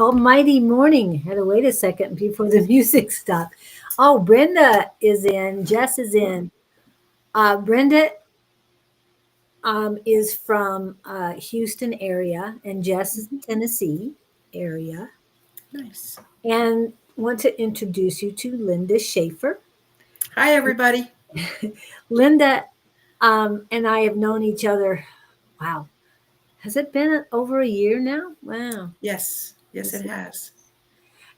almighty morning. Had to wait a second before the music stopped. Oh, Brenda is in. Jess is in. Brenda is from Houston area, and Jess is Tennessee area. Nice. And want to introduce you to Linda Shaffer. Hi, everybody. Linda and I have known each other. Wow, has it been over a year now? Wow. Yes, it has.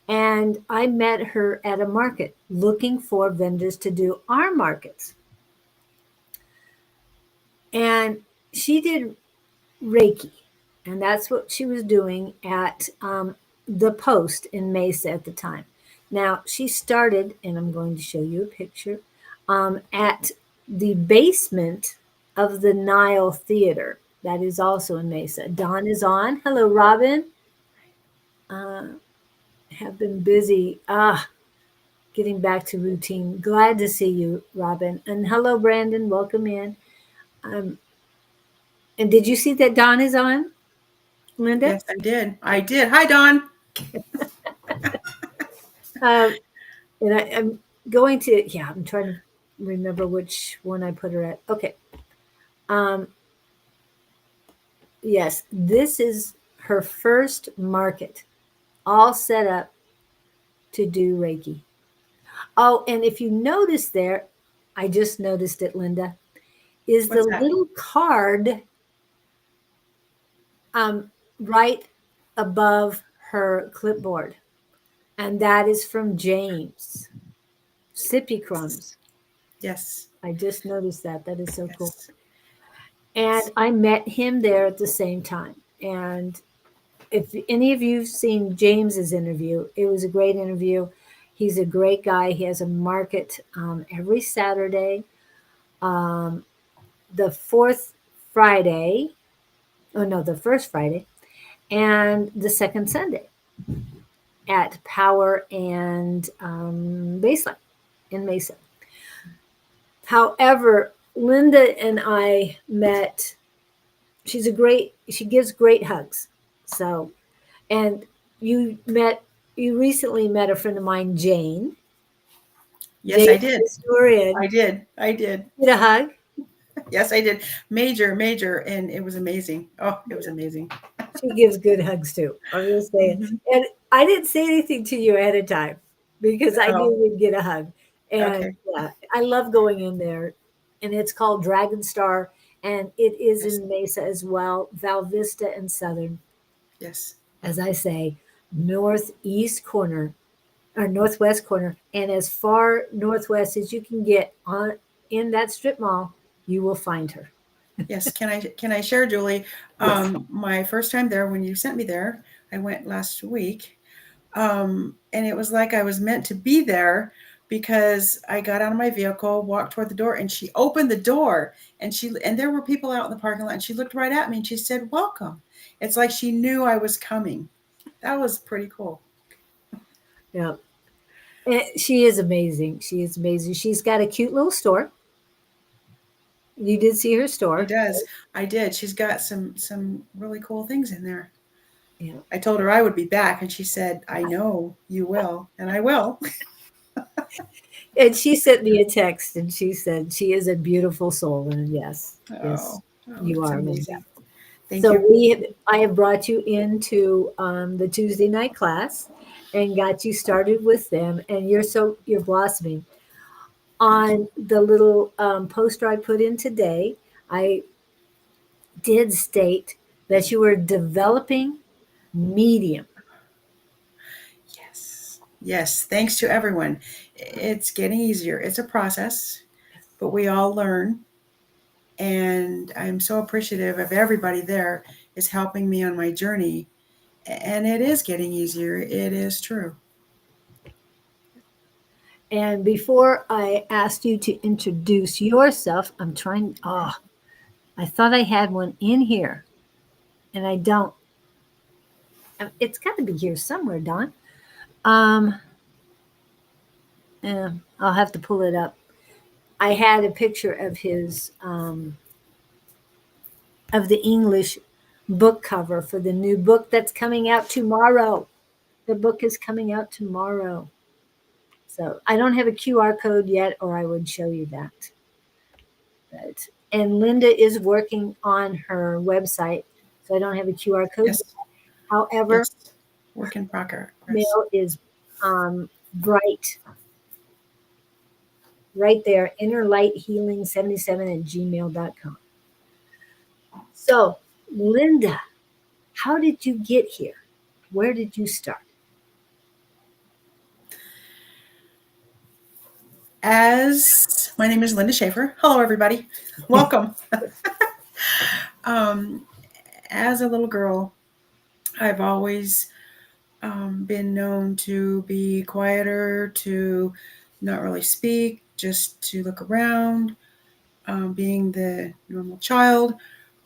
And I met her at a market looking for vendors to do our markets. And she did Reiki, and that's what she was doing at the Post in Mesa at the time. Now, she started, and I'm going to show you a picture, at the basement of the Nile Theater. That is also in Mesa. Dawn is on. Hello, Robin. Have been busy. Getting back to routine. Glad to see you, Robin. And hello, Brandon. Welcome in. Um, and did you see that Dawn is on, Linda? Yes, I did. Hi, Dawn. And I'm going to, yeah, I'm trying to remember which one I put her at. Okay. Um, yes, this is her first market, all set up to do Reiki. Oh, and if you notice there, I just noticed it, Linda, is the What's that? little card right above her clipboard. And that is from James. Sippy Crumbs. Yes. I just noticed that. That is so cool. Yes. And I met him there at the same time. And if any of you've seen James's interview, it was a great interview. He's a great guy. He has a market every Saturday, the fourth Friday. Oh no, the first Friday, and the second Sunday at Power and Baseline in Mesa. However, Linda and I met. She gives great hugs. So, and you recently met a friend of mine, Jane. Yes, Jane, I did. historian. I did. I did. Get a hug. Yes, I did. Major, and it was amazing. Oh, it was amazing. She gives good hugs too. I'm just saying. Mhm. And I didn't say anything to you ahead of time because I knew Oh, we'd get a hug. And okay. yeah, I love going in there. And it's called Dragon Star, and it is Yes, in Mesa as well, Val Vista and Southern. yes, As I say, northeast corner or northwest corner, and as far northwest as you can get on in that strip mall, you will find her. yes. Can I share, Julie? Yes. My first time there, when you sent me there, I went last week. And it was like I was meant to be there because I got out of my vehicle, walked toward the door, and she opened the door, and there were people out in the parking lot, and she looked right at me and she said, "Welcome." It's like she knew I was coming. That was pretty cool. Yeah. She is amazing. She is amazing. She's got a cute little store. You did see her She store. does. I did. She's got some really cool things in there. Yeah. I told her I would be back, and she said, "I know you will, and I will." And she sent me a text and she said she is a beautiful soul. And yes, yes, you It's are, Linda. amazing. Thank So you. I have brought you into the Tuesday night class and got you started with them, and you're blossoming. Thank you. On the little poster I put in today, I did state that you were developing medium. Yes. Yes. Thanks to everyone. It's getting easier. It's a process, but we all learn. And I'm so appreciative of everybody there is helping me on my journey. And it is getting easier. It is true. And before I asked you to introduce yourself, I'm trying. Oh, I thought I had one in here, and I don't. It's got to be here somewhere, Don. Um, I'll have to pull it up. I had a picture of his of the English book cover for the new book that's coming out tomorrow. The book is coming out tomorrow. So I don't have a QR code yet, or I would show you that. But, and Linda is working on her website, so I don't have a QR code yet. Yes. However, Yes. Work in progress. mail is bright right there, innerlighthealing77@gmail.com. So, Linda, how did you get here? Where did you start? As my name is Linda Shaffer. Hello, everybody. Welcome. um, as a little girl, I've always been known to be quieter, to not really speak, just to look around, being the normal child.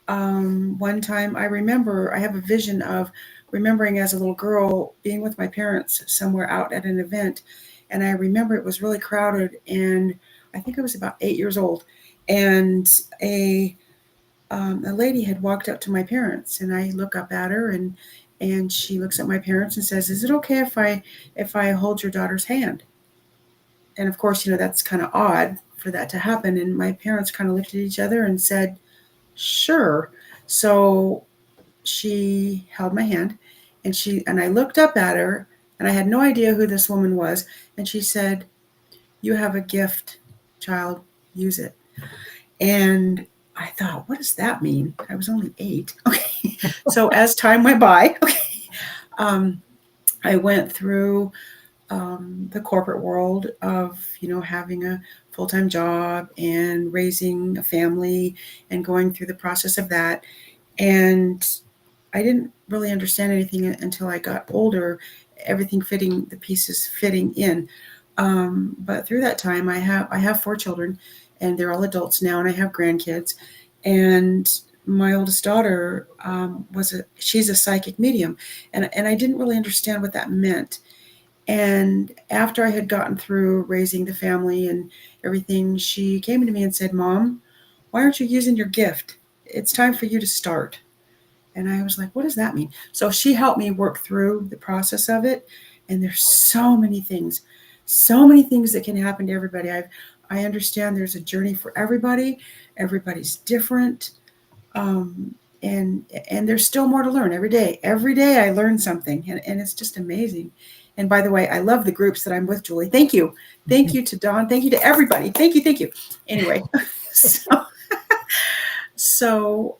One time I remember, I have a vision of remembering as a little girl being with my parents somewhere out at an event. And I remember it was really crowded, and I think I was about 8 years old. And a lady had walked up to my parents, and I look up at her, and she looks at my parents and says, "Is it okay if I hold your daughter's hand?" And of course, that's kind of odd for that to happen. And my parents kind of looked at each other and said, "Sure." So she held my hand, and I looked up at her, and I had no idea who this woman was. And she said, "You have a gift, child, use it." And I thought, what does that mean? I was only 8. Okay. So as time went by, okay, I went through the corporate world of, having a full-time job and raising a family and going through the process of that. And I didn't really understand anything until I got older, everything fitting, the pieces fitting in. But through that time, I have 4 children, and they're all adults now, and I have grandkids. And my oldest daughter she's a psychic medium, and I didn't really understand what that meant. And after I had gotten through raising the family and everything, she came to me and said, "Mom, why aren't you using your gift? It's time for you to start." And I was like, what does that mean? So she helped me work through the process of it. And there's so many things that can happen to everybody. I understand there's a journey for everybody. Everybody's different. And there's still more to learn every day. Every day I learn something, and it's just amazing. And by the way, I love the groups that I'm with, Julie. Thank you. Thank you to Dawn. Thank you to everybody. Thank you. Thank you. Anyway, so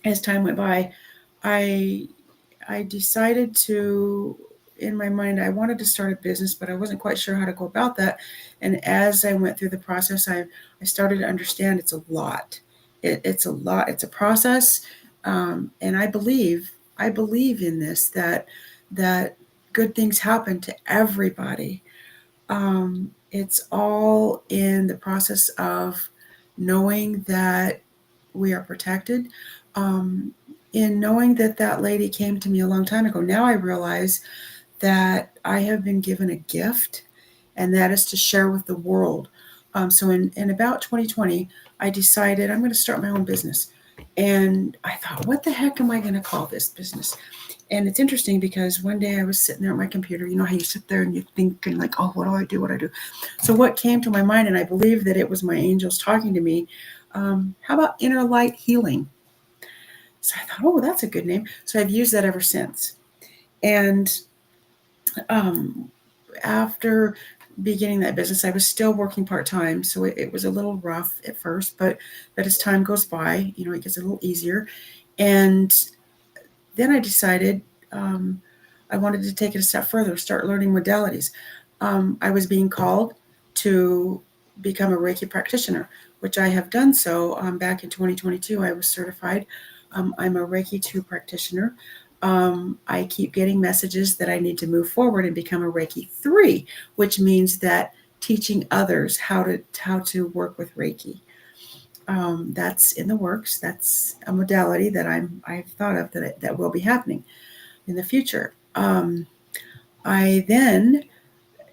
as time went by, I decided to, in my mind, I wanted to start a business, but I wasn't quite sure how to go about that. And as I went through the process, I started to understand it's a lot. It's a lot. It's a process, and I believe in this, that good things happen to everybody. It's all in the process of knowing that we are protected. In knowing that lady came to me a long time ago, now I realize that I have been given a gift, and that is to share with the world. So in about 2020, I decided I'm going to start my own business. And I thought, what the heck am I going to call this business? And it's interesting because one day I was sitting there at my computer. You know how you sit there and you think, and like, oh, what do I do? What do I do? So what came to my mind, and I believe that it was my angels talking to me, how about inner light healing? So I thought, oh, that's a good name. So I've used that ever since. And after beginning that business, I was still working part-time. So it was a little rough at first, but as time goes by, it gets a little easier. And then I decided I wanted to take it a step further, start learning modalities. I was being called to become a Reiki practitioner, which I have done so. Back in 2022, I was certified. I'm a Reiki 2 practitioner. I keep getting messages that I need to move forward and become a Reiki 3, which means that teaching others how to work with Reiki. That's in the works. That's a modality that I've thought of that will be happening in the future. I then,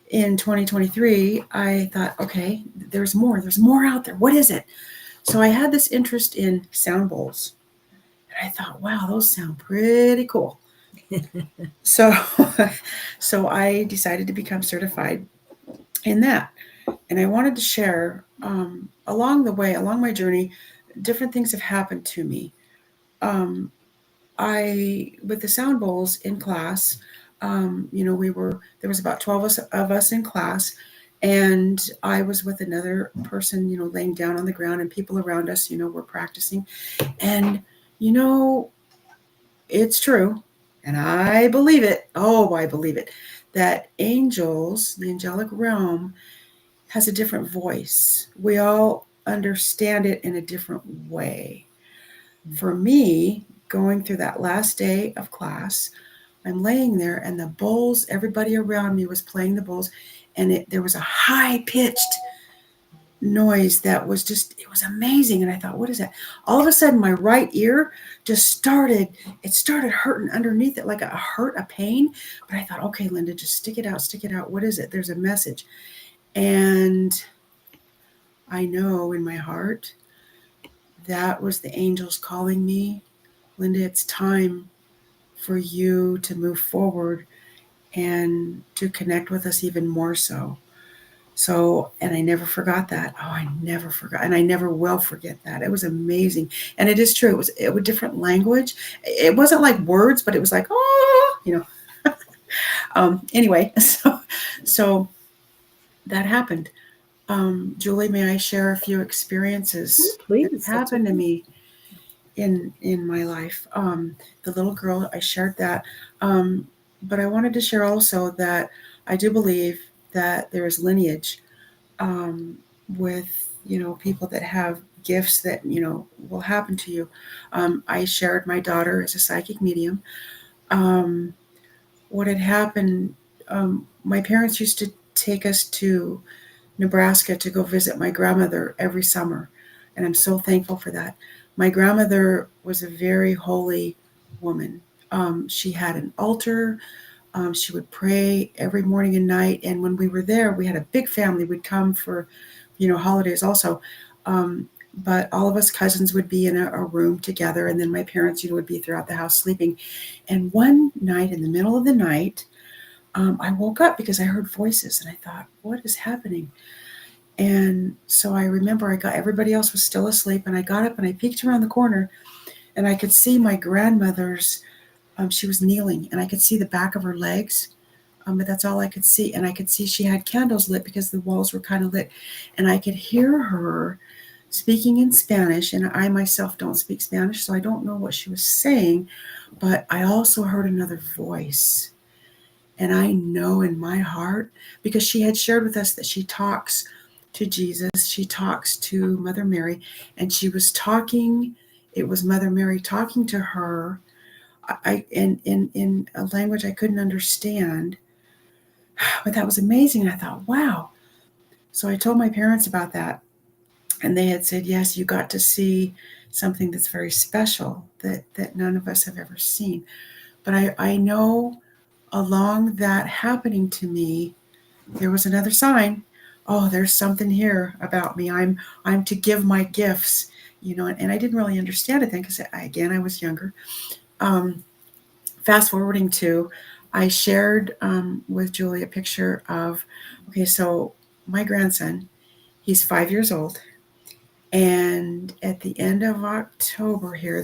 in 2023, I thought, okay, there's more out there. What is it? So I had this interest in sound bowls. And I thought, wow, those sound pretty cool. So, so I decided to become certified in that. And I wanted to share along the way, along my journey, different things have happened to me. Um, with the sound bowls in class, there was about 12 of us in class, and I was with another person, laying down on the ground, and people around us, were practicing. And, you know, it's true, and I believe it. Oh, I believe it. That angels, the angelic realm, has a different voice. We all understand it in a different way. For me, going through that last day of class, I'm laying there and the bowls, everybody around me was playing the bowls, and there was a high pitched noise that was just, it was amazing. And I thought, what is that? All of a sudden, my right ear just it started hurting underneath it, like a hurt, a pain. But I thought, okay, Linda, just stick it out, stick it out. What is it? There's a message. And I know in my heart that was the angels calling me. Linda, it's time for you to move forward and to connect with us even more so. So, and I never forgot that. Oh, I never forgot. And I never will forget that. It was amazing. And it is true. It was different language. It wasn't like words, but it was like, oh. Anyway, so that happened. Julie, may I share a few experiences that Please, that's happened to okay. me in my life? The little girl, I shared that. Um, but I wanted to share also that I do believe that there is lineage, um, with people that have gifts that will happen to you. I shared my daughter as a psychic medium. Um, what had happened? My parents used to take us to Nebraska to go visit my grandmother every summer, and I'm so thankful for that. My grandmother was a very holy woman. She had an altar. She would pray every morning and night. And when we were there, we had a big family. We'd come for, holidays also. Um, but all of us cousins would be in a room together. And then my parents, would be throughout the house sleeping. And one night, in the middle of the night, I woke up because I heard voices and I thought, what is happening? And so I remember I got everybody else was still asleep, and I got up and I peeked around the corner, and I could see my grandmother's. She was kneeling, and I could see the back of her legs, but that's all I could see. And I could see she had candles lit because the walls were kind of lit, and I could hear her speaking in Spanish. And I myself don't speak Spanish, so I don't know what she was saying, but I also heard another voice. And I know in my heart, because she had shared with us that she talks to Jesus, she talks to Mother Mary, and she was talking, it was Mother Mary talking to her, in a language I couldn't understand. But that was amazing. And I thought, wow. So I told my parents about that, and they had said, yes, you got to see something that's very special that none of us have ever seen. But I know along that happening to me, there was another sign. Oh, there's something here about me. I'm to give my gifts, and I didn't really understand it then because again I was younger. Um, Fast forwarding to, I shared with Julie a picture of, okay, so my grandson, he's 5 years old, and at the end of October here,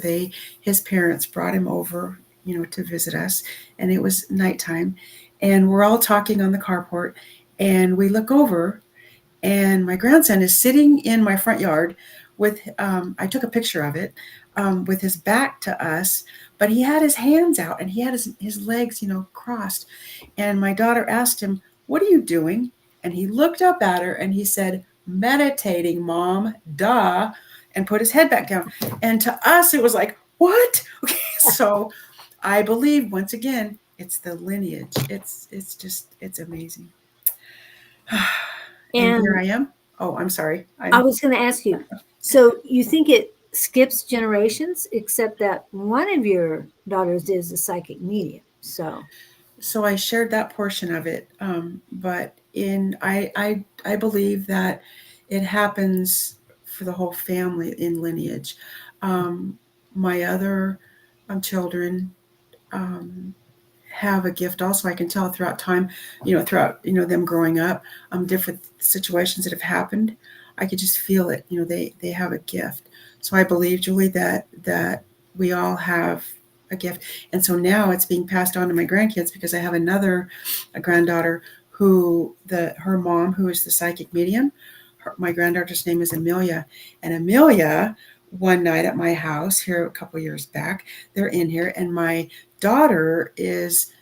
his parents brought him over, to visit us, and it was nighttime, and we're all talking on the carport, and we look over, and my grandson is sitting in my front yard with, I took a picture of it, with his back to us, but he had his hands out and he had his legs, crossed. And my daughter asked him, what are you doing? And he looked up at her and he said, meditating, Mom, duh, and put his head back down. And to us, it was like, what? Okay, so I believe, once again, it's the lineage. It's amazing. And here And I am. Oh, I'm sorry. I was going to ask you, so you think it skips generations, except that one of your daughters is a psychic medium. So, So I shared that portion of it, but I believe that it happens for the whole family in lineage. Um, my other children, um, have a gift also. I can tell throughout time, throughout, them growing up, different situations that have happened. I could just feel it. They have a gift. So I believe, Julie, that we all have a gift. And so now it's being passed on to my grandkids, because I have a granddaughter who her mom, who is the psychic medium, my granddaughter's name is Amelia. And Amelia, one night at my house here a couple years back, they're in here, and my daughter is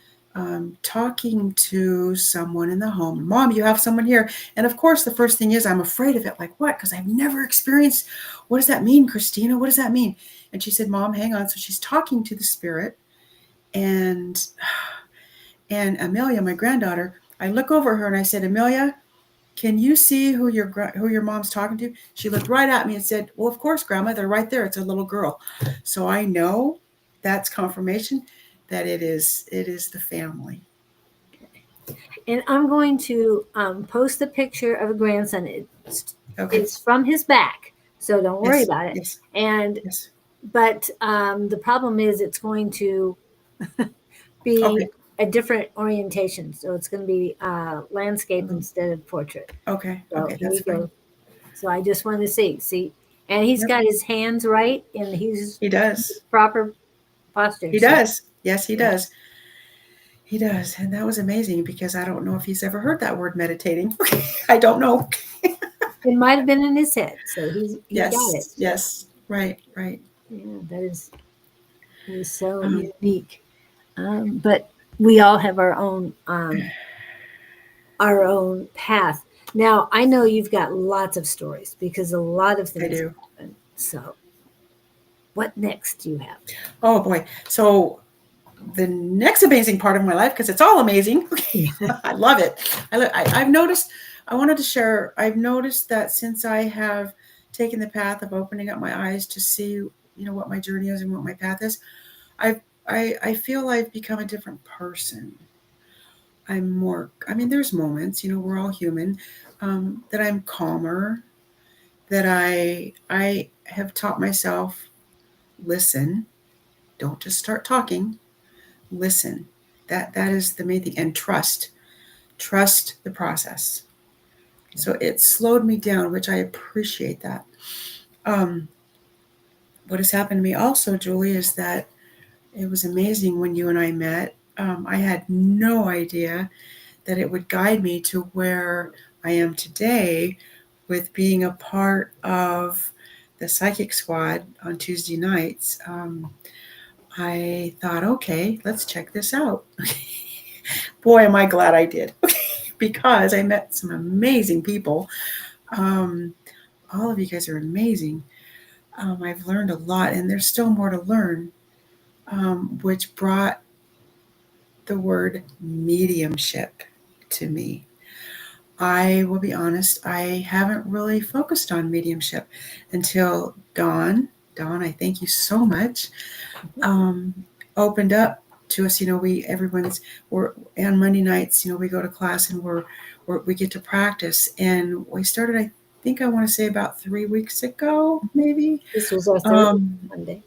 talking to someone in the home. Mom, you have someone here. And of course, the first thing is, I'm afraid of it. Like, what? Because I've never experienced, what does that mean, Christina? What does that mean? And she said, Mom, hang on. So she's talking to the spirit. And Amelia, my granddaughter, I look over her and I said, Amelia, can you see who your mom's talking to? She looked right at me and said, well, of course, Grandma, they're right there. It's a little girl. So I know that's confirmation that it is the family. And I'm going to post the picture of a grandson. It's from his back, so don't worry about it. Yes. And yes. But the problem is, it's going to be a different orientation. So it's going to be landscape instead of portrait. Okay. So okay, here that's we go. fine. So I just want to see, and he's got his hands right, and he does proper posture. He does. Yes, he does. He does. And that was amazing, because I don't know if he's ever heard that word, meditating. I don't know. It might have been in his head, so he yes, got it. Yes, right. Yeah, that is so unique. But we all have our own path. Now, I know you've got lots of stories, because a lot of things happen. So what next do you have? Oh boy. So the next amazing part of my life, because it's all amazing. I love it. I've noticed, I wanted to share, I've noticed that since I have taken the path of opening up my eyes to see, what my journey is and what my path is, I feel I've become a different person. There's moments, we're all human, that I'm calmer, that I have taught myself, listen, don't just start talking, listen. That is the main thing. And trust the process. So it slowed me down, which I appreciate that. What has happened to me also, Julie, is that it was amazing when you and I met. I had no idea that it would guide me to where I am today, with being a part of the psychic squad on Tuesday nights. I thought, okay, let's check this out. Boy, am I glad I did, because I met some amazing people. All of you guys are amazing. I've learned a lot, and there's still more to learn, which brought the word mediumship to me. I will be honest, I haven't really focused on mediumship until Dawn, I thank you so much, opened up to us. We're on Monday nights, we go to class, and we get to practice. And we started, I think, I want to say about 3 weeks ago, maybe. This was our third Monday.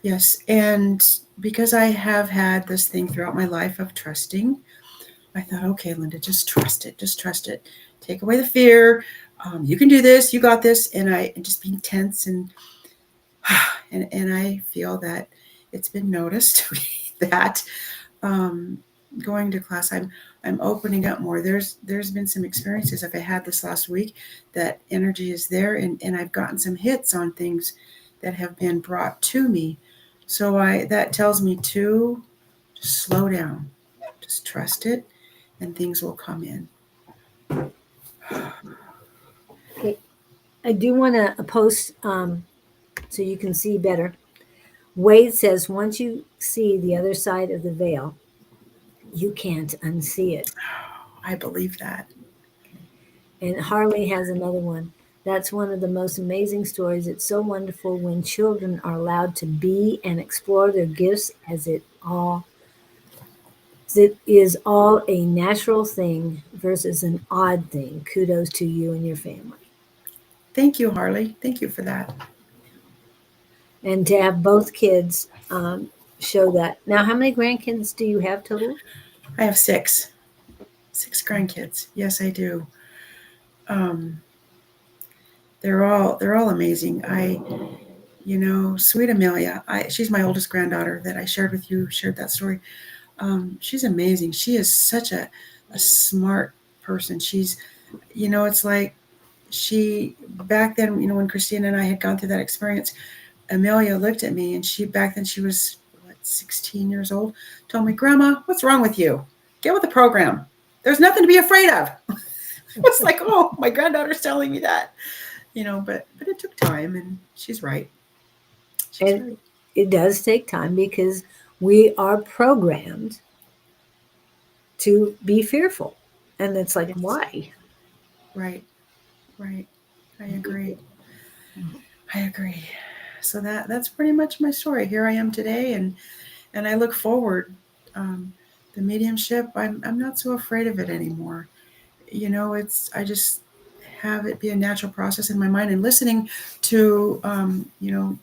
Yes. And because I have had this thing throughout my life of trusting, I thought, okay, Linda, just trust it. Take away the fear. You can do this. You got this. And just being tense, and I feel that it's been noticed that going to class, I'm opening up more. There's been some experiences I've had this last week that energy is there, and I've gotten some hits on things that have been brought to me. So that tells me to just slow down, just trust it, and things will come in. Okay. I do want to post so you can see better. Wade says, once you see the other side of the veil, you can't unsee it. I believe that. And Harley has another one. That's one of the most amazing stories. It's so wonderful when children are allowed to be and explore their gifts, as it is all a natural thing versus an odd thing. Kudos to you and your family. Thank you, Harley. Thank you for that. And to have both kids show that. Now, how many grandkids do you have total? I have six grandkids. Yes, I do. Um, they're all amazing. Sweet Amelia. She's my oldest granddaughter that I shared with you. Shared that story. She's amazing. She is such a smart person. It's like she back then. When Christina and I had gone through that experience, Amelia looked at me, and back then she was 16 years old. Told me, "Grandma, what's wrong with you? Get with the program. There's nothing to be afraid of." I was like, "Oh, my granddaughter's telling me that." But it took time, and she's right. She's And right. it does take time because we are programmed to be fearful. And it's like, Yes. why? Right. Right. I agree. I agree. So that's pretty much my story. Here I am today, and I look forward. Um, the mediumship, I'm not so afraid of it anymore. It's I just have it be a natural process in my mind, and listening to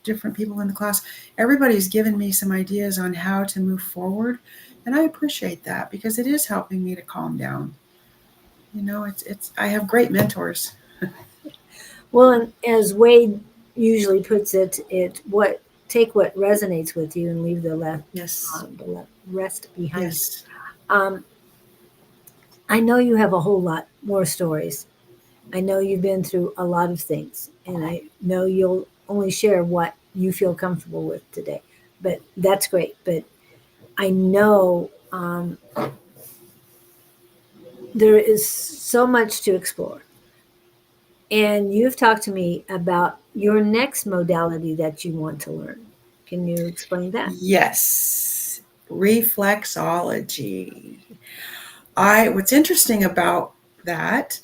different people in the class. Everybody's given me some ideas on how to move forward, and I appreciate that because it is helping me to calm down. It's I have great mentors. Well, and as Wade usually puts it, what take what resonates with you and leave Yes. the rest behind. Yes. Um, I know you have a whole lot more stories. I know you've been through a lot of things, and I know you'll only share what you feel comfortable with today. But that's great. But I know there is so much to explore. And you've talked to me about your next modality that you want to learn. Can you explain that? Yes. Reflexology. What's interesting about that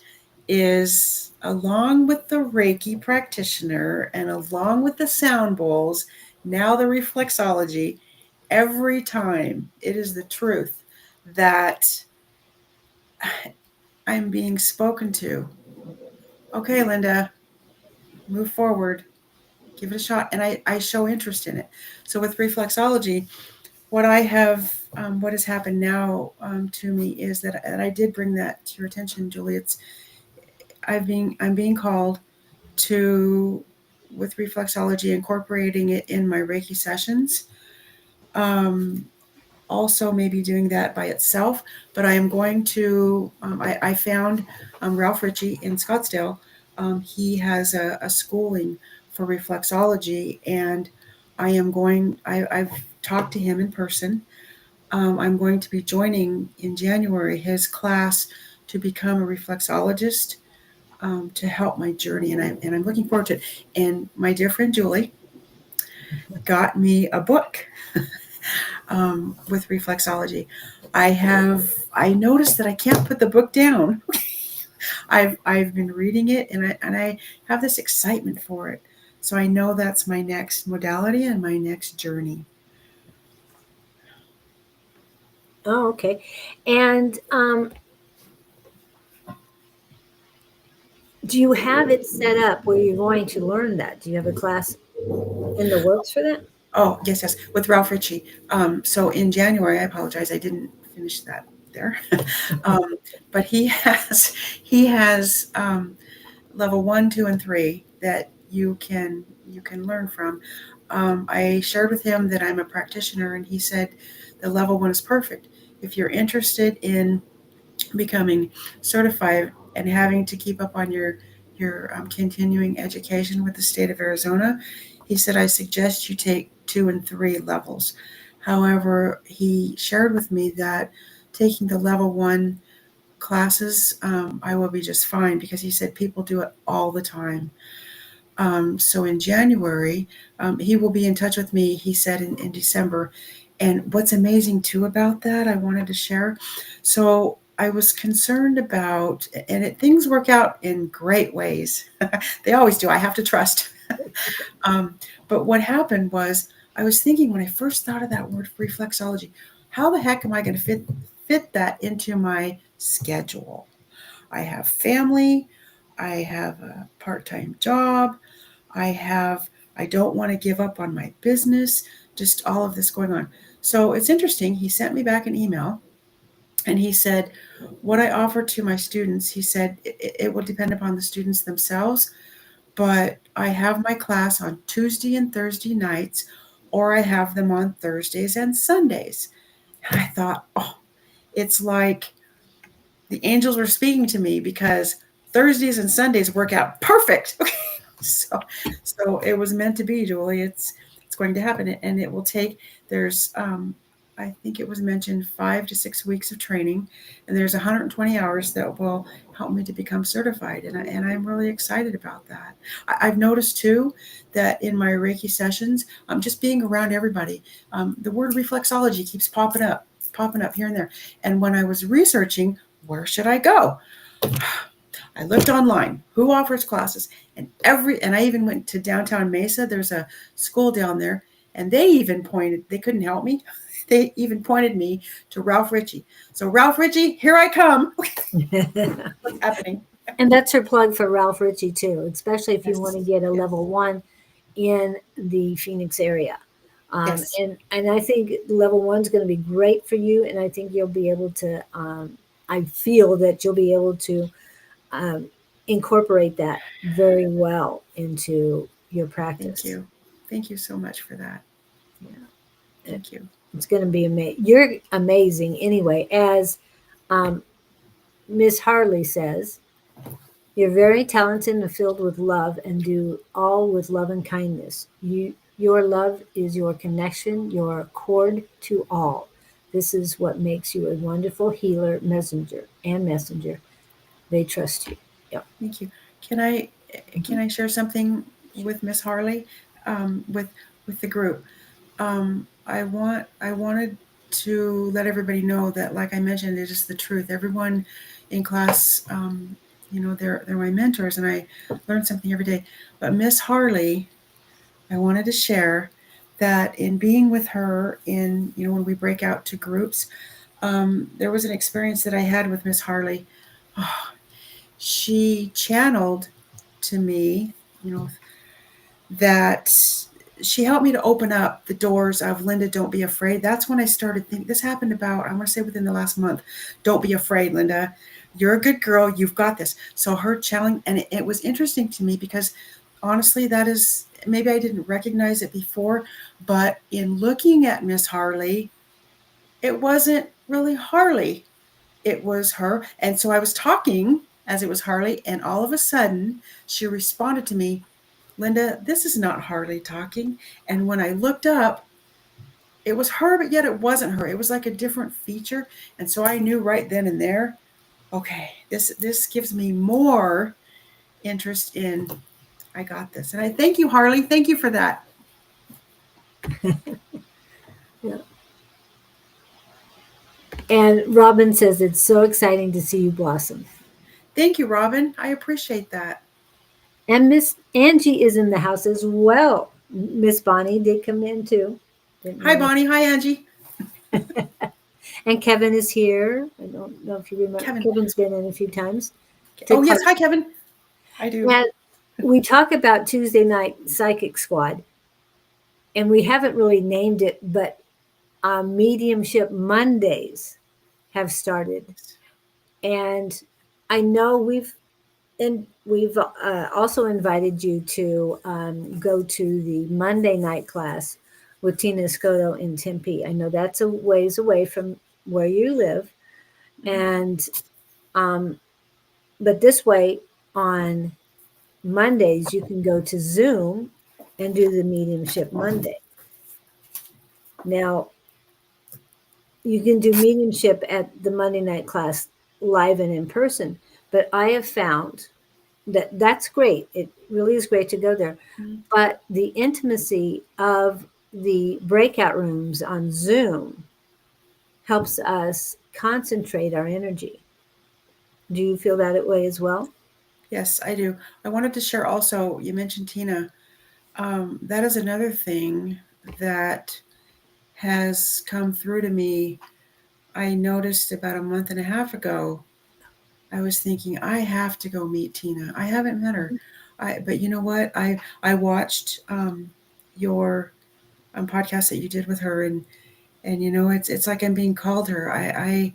is along with the Reiki practitioner and along with the sound bowls, now the reflexology, every time it is the truth that I'm being spoken to. Okay, Linda, move forward, give it a shot. And I show interest in it. So with reflexology, what has happened now to me is that, and I did bring that to your attention, Julie. I'm being called to, with reflexology, incorporating it in my Reiki sessions. Um, Also, maybe doing that by itself, but I am going to. I found Ralph Ritchie in Scottsdale. He has a schooling for reflexology, and I've talked to him in person. I'm going to be joining in January his class to become a reflexologist, to help my journey, and I'm looking forward to it. And my dear friend Julie got me a book with reflexology. I noticed that I can't put the book down. I've been reading it, and I have this excitement for it. So I know that's my next modality and my next journey. Oh, okay. And do you have it set up where you're going to learn that? Do you have a class in the works for that? Oh, yes, yes, with Ralph Ritchie. So in January, I apologize, I didn't finish that there. um, but he has level 1, 2, and 3 that you can learn from. I shared with him that I'm a practitioner, and he said the level 1 is perfect. If you're interested in becoming certified and having to keep up on your continuing education with the state of Arizona, he said I suggest you take 2 and 3 levels. However, he shared with me that taking the level 1 classes, I will be just fine because he said people do it all the time. So in January, he will be in touch with me, he said, in December. And what's amazing too about that, I wanted to share. So I was concerned about, and things work out in great ways. They always do. I have to trust. um, but what happened was, I was thinking when I first thought of that word reflexology, how the heck am I going to fit that into my schedule? I have family. I have a part-time job. I have I don't want to give up on my business just all of this going on. So it's interesting. He sent me back an email and he said, what I offer to my students, he said, it will depend upon the students themselves, but I have my class on Tuesday and Thursday nights, or I have them on Thursdays and Sundays. And I thought, oh, it's like the angels were speaking to me because Thursdays and Sundays work out perfect. so so it was meant to be, Julie. It's going to happen, and it will take. There's I think it was mentioned 5 to 6 weeks of training, and there's 120 hours that will help me to become certified, and I'm really excited about that. I've noticed too that in my Reiki sessions, just being around everybody, the word reflexology keeps popping up here and there. And when I was researching, where should I go? I looked online, who offers classes, and I even went to downtown Mesa. There's a school down there, and they couldn't help me. They even pointed me to Ralph Ritchie. So Ralph Ritchie, here I come. What's happening? And that's her plug for Ralph Ritchie too, especially if you Yes. want to get a Yes. level one in the Phoenix area. Yes. And I think level one's going to be great for you, and I think you'll be able to. I feel that you'll be able to um, incorporate that very well into your Thank practice. you. Thank you so much for that. Yeah, Thank you. it's going to be amazing. You're amazing anyway, as um, Miss Harley says. You're very talented and filled with love and do all with love and kindness. Your love is your connection, your cord to all. This is what makes you a wonderful healer, messenger. They trust you. Yep. Thank you. Can I Mhm. can I share something with Miss Harley, with the group? I wanted to let everybody know that, like I mentioned, it is the truth. Everyone in class, they're my mentors, and I learn something every day. But Miss Harley, I wanted to share that in being with her, when we break out to groups, there was an experience that I had with Miss Harley. Oh, she channeled to me, you know, that she helped me to open up the doors of Linda, don't be afraid. That's when I started thinking, this happened about, I want to say within the last month. Don't be afraid, Linda. You're a good girl. You've got this. So her challenge, and it was interesting to me because honestly, that is, maybe I didn't recognize it before, but in looking at Miss Harley, it wasn't really Harley. It was her. And so I was talking as it was Harley, and all of a sudden she responded to me, Linda, this is not Harley talking. And when I looked up, it was her, but yet it wasn't her. It was like a different feature. And so I knew right then and there, okay, this gives me more interest in, I got this. And I thank you, Harley. Thank you for that. Yeah. And Robin says it's so exciting to see you blossom. Thank you, Robin. I appreciate that. And Miss Angie is in the house as well. Miss Bonnie did come in too. Didn't Hi, know. Bonnie. Hi, Angie. And Kevin is here. I don't know if you remember. Kevin. Kevin's been in a few times. Oh, Take yes. part. Hi, Kevin. I do. And we talk about Tuesday night psychic squad, and we haven't really named it, but mediumship Mondays have started, and I know we've also invited you to go to the Monday night class with Tina Escoto in Tempe. I know that's a ways away from where you live, Mhm. and um, but this way on Mondays you can go to Zoom and do the mediumship Monday. Now you can do mediumship at the Monday night class live and in person, but I have found that that's great. It really is great to go there. Mhm. But the intimacy of the breakout rooms on Zoom helps us concentrate our energy. Do you feel that way as well? Yes, I do. I wanted to share also, you mentioned Tina. That is another thing that has come through to me. I noticed about a month and a half ago, I was thinking, I have to go meet Tina. I haven't met her. But you know what? I watched your podcast that you did with her, and it's like I'm being called her. I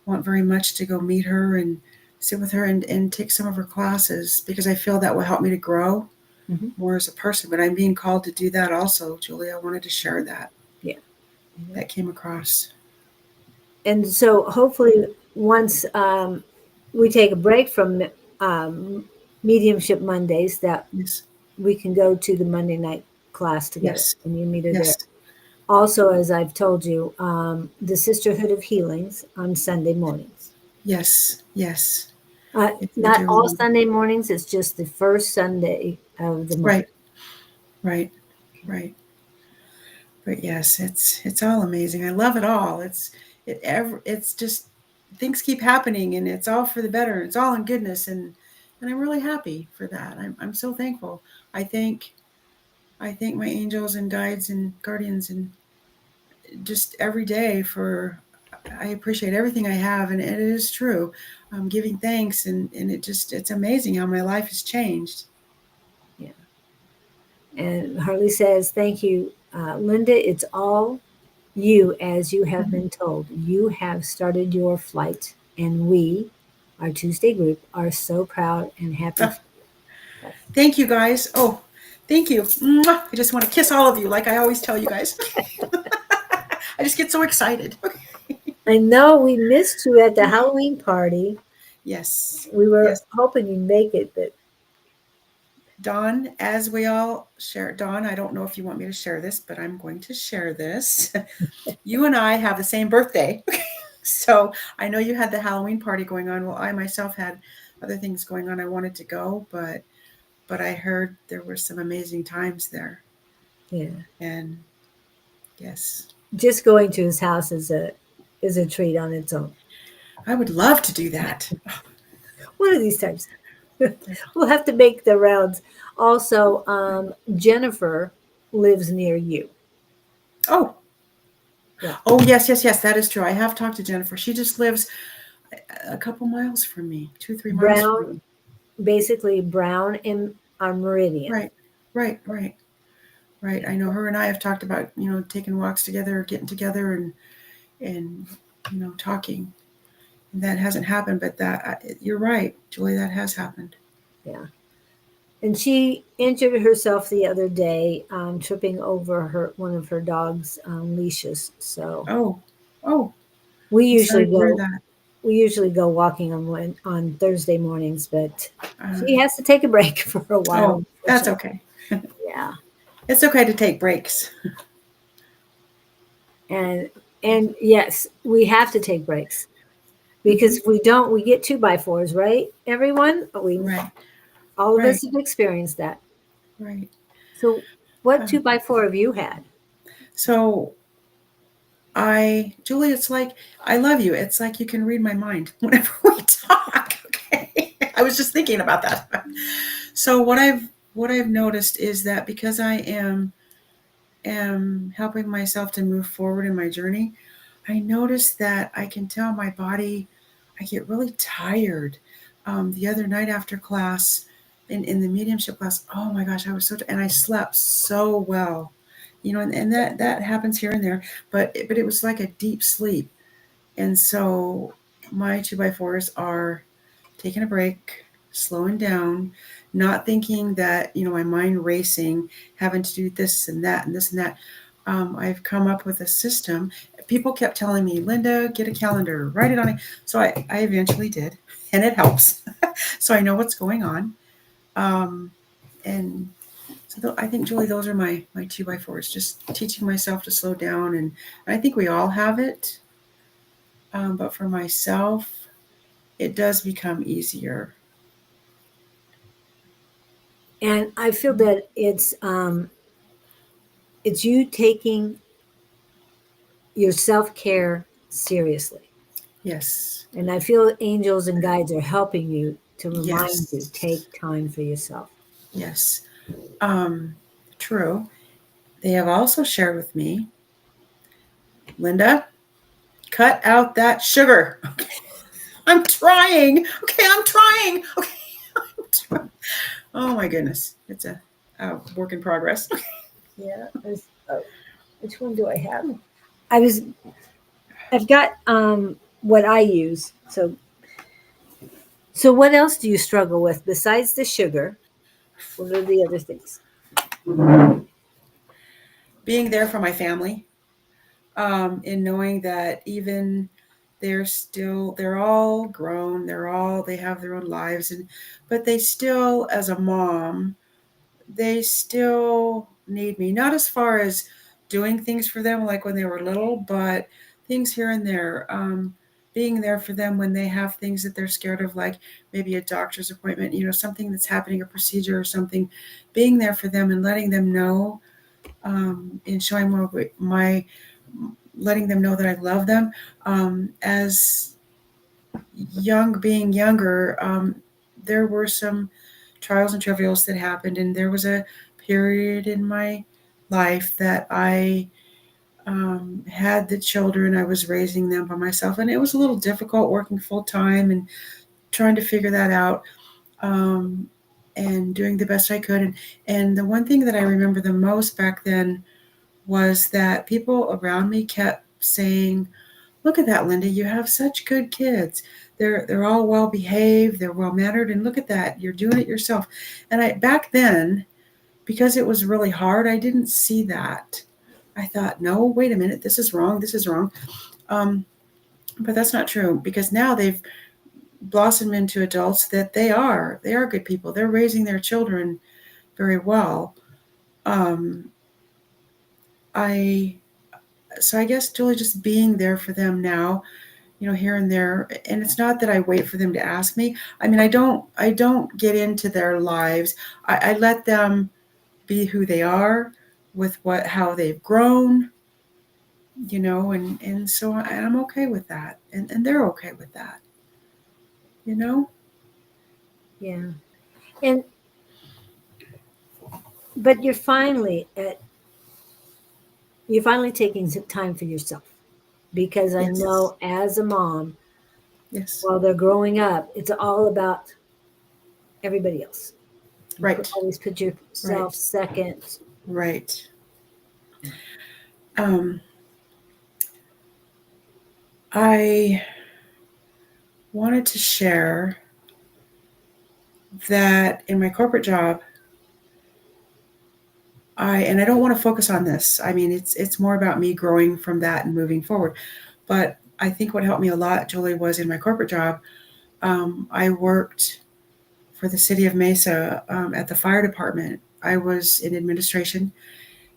want very much to go meet her and sit with her and take some of her classes, because I feel that will help me to grow Mhm. more as a person. But I'm being called to do that also, Julie. I wanted to share that. Yeah. That came across. And so hopefully once we take a break from um, mediumship Mondays, that Yes. we can go to the Monday night class together Yes. and you meet her there. Yes. Also, as I've told you, the Sisterhood of Healings on Sunday mornings. Yes. Yes. If I Not all do. Sunday mornings, it's just the first Sunday of the month. Right. Right. Right. But yes, it's all amazing. I love it all. It's just things keep happening, and it's all for the better. It's all in goodness, and I'm really happy for that. I'm so thankful. I thank I thank my angels and guides and guardians, and just every day for, I appreciate everything I have, and it is true. I'm giving thanks, and it's amazing how my life has changed. Yeah. And Harley says, "Thank you, Linda. It's all you, as you have been told. You have started your flight, and we, our Tuesday group, are so proud and happy Oh, for you." thank you guys. Oh, thank you. Mwah. I just want to kiss all of you, like I always tell you guys. I just get so excited. I know we missed you at the Halloween party. Yes. We were Yes. hoping you'd make it, but Dawn, as we all share, Dawn, I don't know if you want me to share this, but I'm going to share this. You and I have the same birthday. So I know you had the Halloween party going on. Well, I myself had other things going on. I wanted to go, but I heard there were some amazing times there. yeah, And yes, just going to his house is a treat on its own. I would love to do that. One of these times, we'll have to make the rounds. Also, Jennifer lives near you. Oh, Yeah, oh yes, yes, yes, that is true. I have talked to Jennifer. She just lives a couple miles from me, 2, 3 miles from Brown, me. basically Brown and Meridian. Right, right, right, right. I know her and I have talked about, taking walks together, getting together, and talking. And that hasn't happened, but you're right, Julie. That has happened. Yeah. And she injured herself the other day, tripping over her one of her dog's leashes. So Oh, oh, we I'm sorry usually to hear go that. we usually go walking on Thursday mornings, but Uh, she has to take a break for a while, oh, that's unfortunately. okay. Yeah. It's okay to take breaks. And yes, we have to take breaks because Mhm. if we don't, we get two by fours, right? Everyone, we Right, all of right, us have experienced that. right. So, what Uh, two by four have you had? so Julie, it's like, I love you. It's like you can read my mind whenever we talk. Okay. I was just thinking about that. So what I've noticed is that because I am helping myself to move forward in my journey, I notice that I can tell my body, I get really tired. The other night after class, in the mediumship class, oh my gosh, I was and I slept so well, and that happens here and there, but it was like a deep sleep. And so my 2 by 4s are taking a break, slowing down, not thinking that, my mind racing, having to do this and that and this and that. I've come up with a system. People kept telling me, Linda, get a calendar, write it on it. So I eventually did, and it helps. So I know what's going on. And so I think, Julie, those are my 2 by 4s, just teaching myself to slow down. And I think we all have it. But for myself, it does become easier. And I feel that it's you taking your self-care seriously. Yes. And I feel angels and guides are helping you to remind you, Yes. take time for yourself. Yes. Um, True. They have also shared with me, Linda, cut out that sugar. Okay. I'm trying. Okay, I'm trying. Okay. Oh my goodness. It's a work in progress. Yeah. Which one do I have? I was I've got what I use. So what else do you struggle with besides the sugar? What are the other things? Being there for my family, and knowing that even they're all grown, they have their own lives, and but they still, as a mom, they still need me. Not as far as doing things for them like when they were little, but things here and there. Being there for them when they have things that they're scared of, like maybe a doctor's appointment, something that's happening, a procedure or something. Being there for them and letting them know, and showing my letting them know that I love them. As being younger, there were some trials and travails that happened, and there was a period in my life that I had the children. I was raising them by myself, and it was a little difficult working full time and trying to figure that out, um, and doing the best I could. And the one thing that I remember the most back then was that people around me kept saying, "Look at that, Linda. You have such good kids. They're all well behaved. They're well mannered. And look at that. You're doing it yourself." And I back then, because it was really hard, I didn't see that. I thought, "No, wait a minute. This is wrong. This is wrong." Um, but that's not true, because now they've blossomed into adults that they are good people. They're raising their children very well. Um, I so I guess Julie, just being there for them now, here and there. And it's not that I wait for them to ask me. I mean, I don't get into their lives. I let them be who they are, with how they've grown, and so I'm okay with that, and they're okay with that, you know. Yeah. And but you're finally taking some time for yourself, because I Yes. know as a mom, Yes. while they're growing up, it's all about everybody else. Right. Always put Right. yourself second. Right. um I wanted to share that in my corporate job, I don't want to focus on this. I mean, it's more about me growing from that and moving forward. But I think what helped me a lot, Julie, was in my corporate job. I worked for the city of Mesa, at the fire department. I was in administration,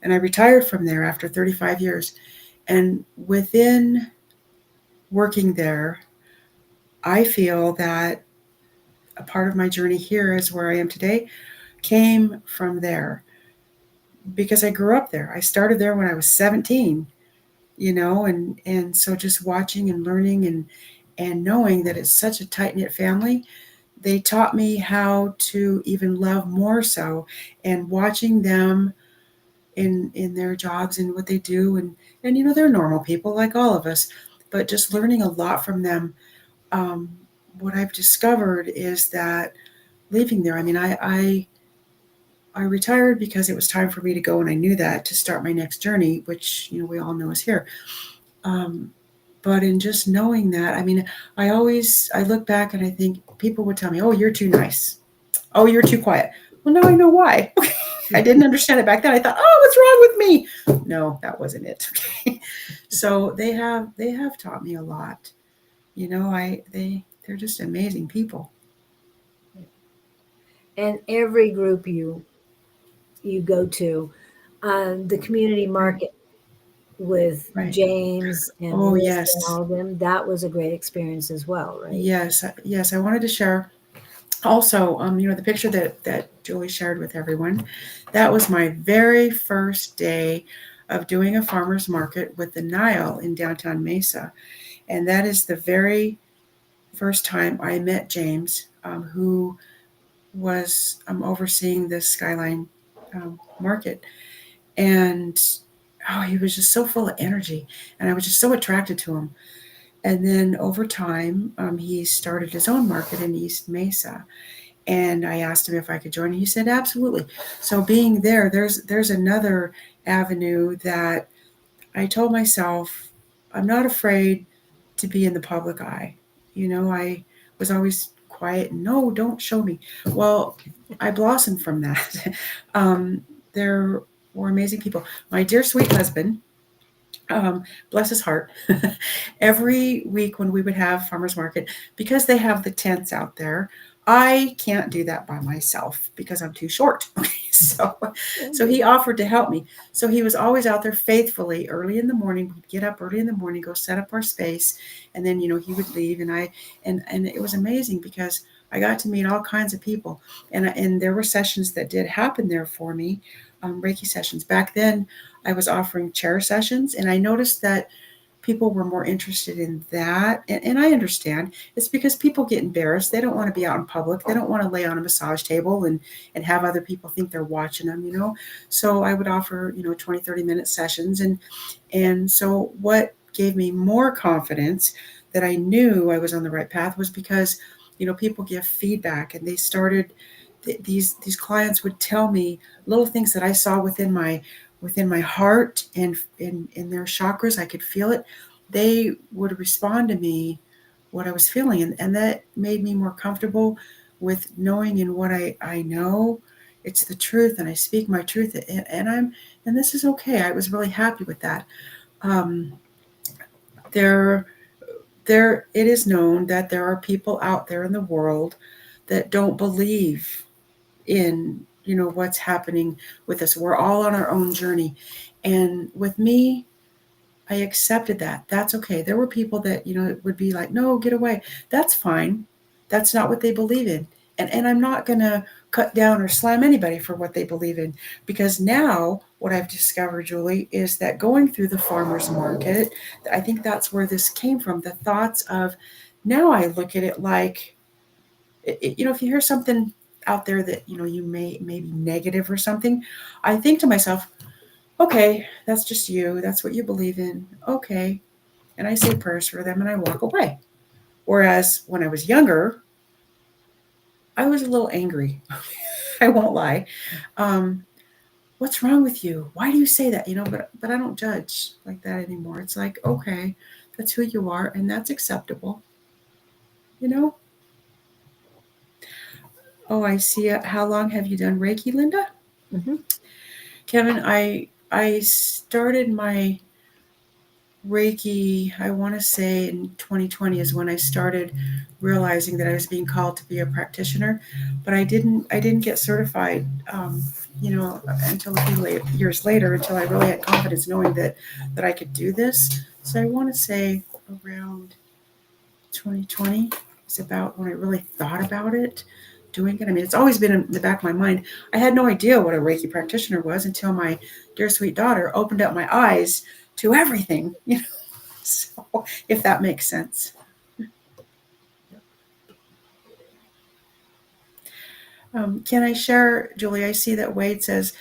and I retired from there after 35 years. And within working there, I feel that a part of my journey here is where I am today came from there, because I grew up there. I started there when I was 17, and so just watching and learning, and knowing that it's such a tight knit family. They taught me how to even love more so, and watching them in their jobs and what they do, and they're normal people like all of us, but just learning a lot from them. um, what I've discovered is that leaving there, I mean, I retired because it was time for me to go, and I knew that, to start my next journey, which we all know is here. um, but in just knowing that, I mean, I look back and I think people would tell me, "Oh, you're too nice. Oh, you're too quiet." Well, now I know why. I didn't understand it back then. I thought, "Oh, what's wrong with me?" No, that wasn't it. Okay. So they have taught me a lot. They're just amazing people. And every group you go to, the community Right. market with Right. James and Oh, Liz and yes. all of them, that was a great experience as well, right? Yes. Yes. I wanted to share also, the picture that Julie shared with everyone. That was my very first day of doing a farmer's market with the Nile in downtown Mesa. And that is the very first time I met James, who was overseeing this Skyline market. And oh, he was just so full of energy, and I was just so attracted to him. And then over time, he started his own market in East Mesa, and I asked him if I could join. He said absolutely. So being there, there's another avenue that I told myself, I'm not afraid to be in the public eye. I was always quiet and no, don't show me. Well, I blossomed from that. um, there were amazing people. My dear sweet husband, um, bless his heart, every week when we would have farmers market, because they have the tents out there, I can't do that by myself because I'm too short. Okay, so he offered to help me. So he was always out there faithfully early in the morning. We'd get up early in the morning, go set up our space, and then he would leave, and it was amazing because I got to meet all kinds of people, and there were sessions that did happen there for me, Reiki sessions. Back then, I was offering chair sessions, and I noticed that people were more interested in that. And I understand it's because people get embarrassed. They don't want to be out in public. They don't want to lay on a massage table and have other people think they're watching them. So I would offer, 20, 30-minute sessions. And so what gave me more confidence that I knew I was on the right path was because, people give feedback, and they started, these clients would tell me little things that I saw within my heart and in their chakras. I could feel it. They would respond to me what I was feeling, and that made me more comfortable with knowing in what I know it's the truth, and I speak my truth, and this is okay. I was really happy with that. um, there there it is known that there are people out there in the world that don't believe in what's happening with us. We're all on our own journey, and with me, I accepted that. That's okay. There were people that would be like, no, get away. That's fine. That's not what they believe in. And I'm not going to cut down or slam anybody for what they believe in, because now what I've discovered, Julie, is that going through the farmers market, I think that's where this came from. The thoughts of, now I look at it like, if you hear something out there that you may be negative or something, I think to myself, okay, that's just you. That's what you believe in. Okay. And I say prayers for them and I walk away. Whereas when I was younger, I was a little angry. I won't lie. Um, what's wrong with you? Why do you say that? But I don't judge like that anymore. It's like, okay, that's who you are, and that's acceptable. You know? Oh, I see it. How long have you done Reiki, Linda? Mm-hmm. Kevin, I started my Reiki, I want to say in 2020 is when I started realizing that I was being called to be a practitioner, but I didn't get certified, until a few years later, until I really had confidence knowing that I could do this. So I want to say around 2020 is about when I really thought about it, doing it. I mean, it's always been in the back of my mind. I had no idea what a Reiki practitioner was until my dear sweet daughter opened up my eyes to everything. So, if that makes sense. Can I share, Julie? I see that Wade says,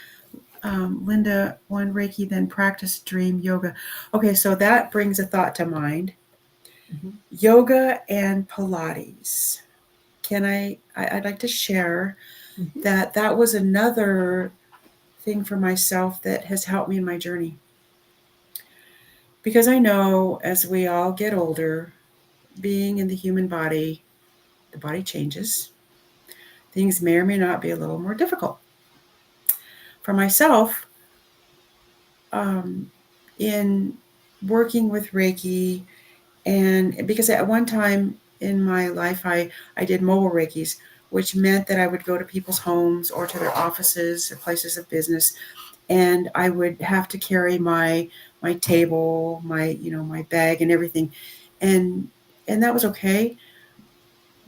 Linda, one Reiki, then practice dream yoga. Okay, so that brings a thought to mind. Mm-hmm. Yoga and Pilates. I'd like to share Mm-hmm. that was another thing for myself that has helped me in my journey. Because I know as we all get older, being in the human body, the body changes. Things may or may not be a little more difficult. For myself, um, in working with Reiki, and because at one time in my life, I did mobile Reikis, which meant that I would go to people's homes or to their offices or places of business, and I would have to carry my table, my bag and everything, and and that was okay.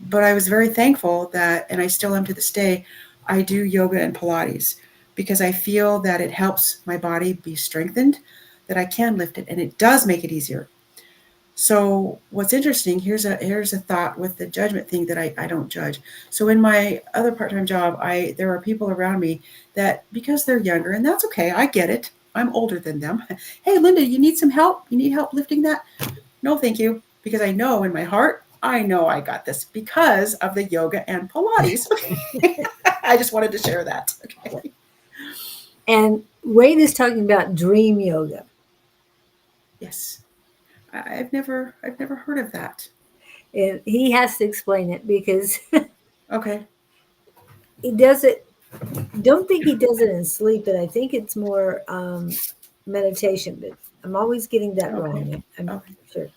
But I was very thankful that, and I still am to this day, I do yoga and Pilates because I feel that it helps my body be strengthened, that I can lift it, and it does make it easier. So what's interesting, here's a thought with the judgment thing, that I don't judge. So in my other part-time job, there are people around me that, because they're younger, and that's okay, I get it. I'm older than them. Hey, Linda, you need some help? You need help lifting that? No, thank you. Because I know in my heart, I know I got this because of the yoga and Pilates. I just wanted to share that. Okay. And Wade is talking about dream yoga. Yes. I've never heard of that. And he has to explain it because Okay. he does it. Don't think he does it in sleep, but I think it's more meditation. But I'm always getting that Okay. wrong. I'm Okay. sure.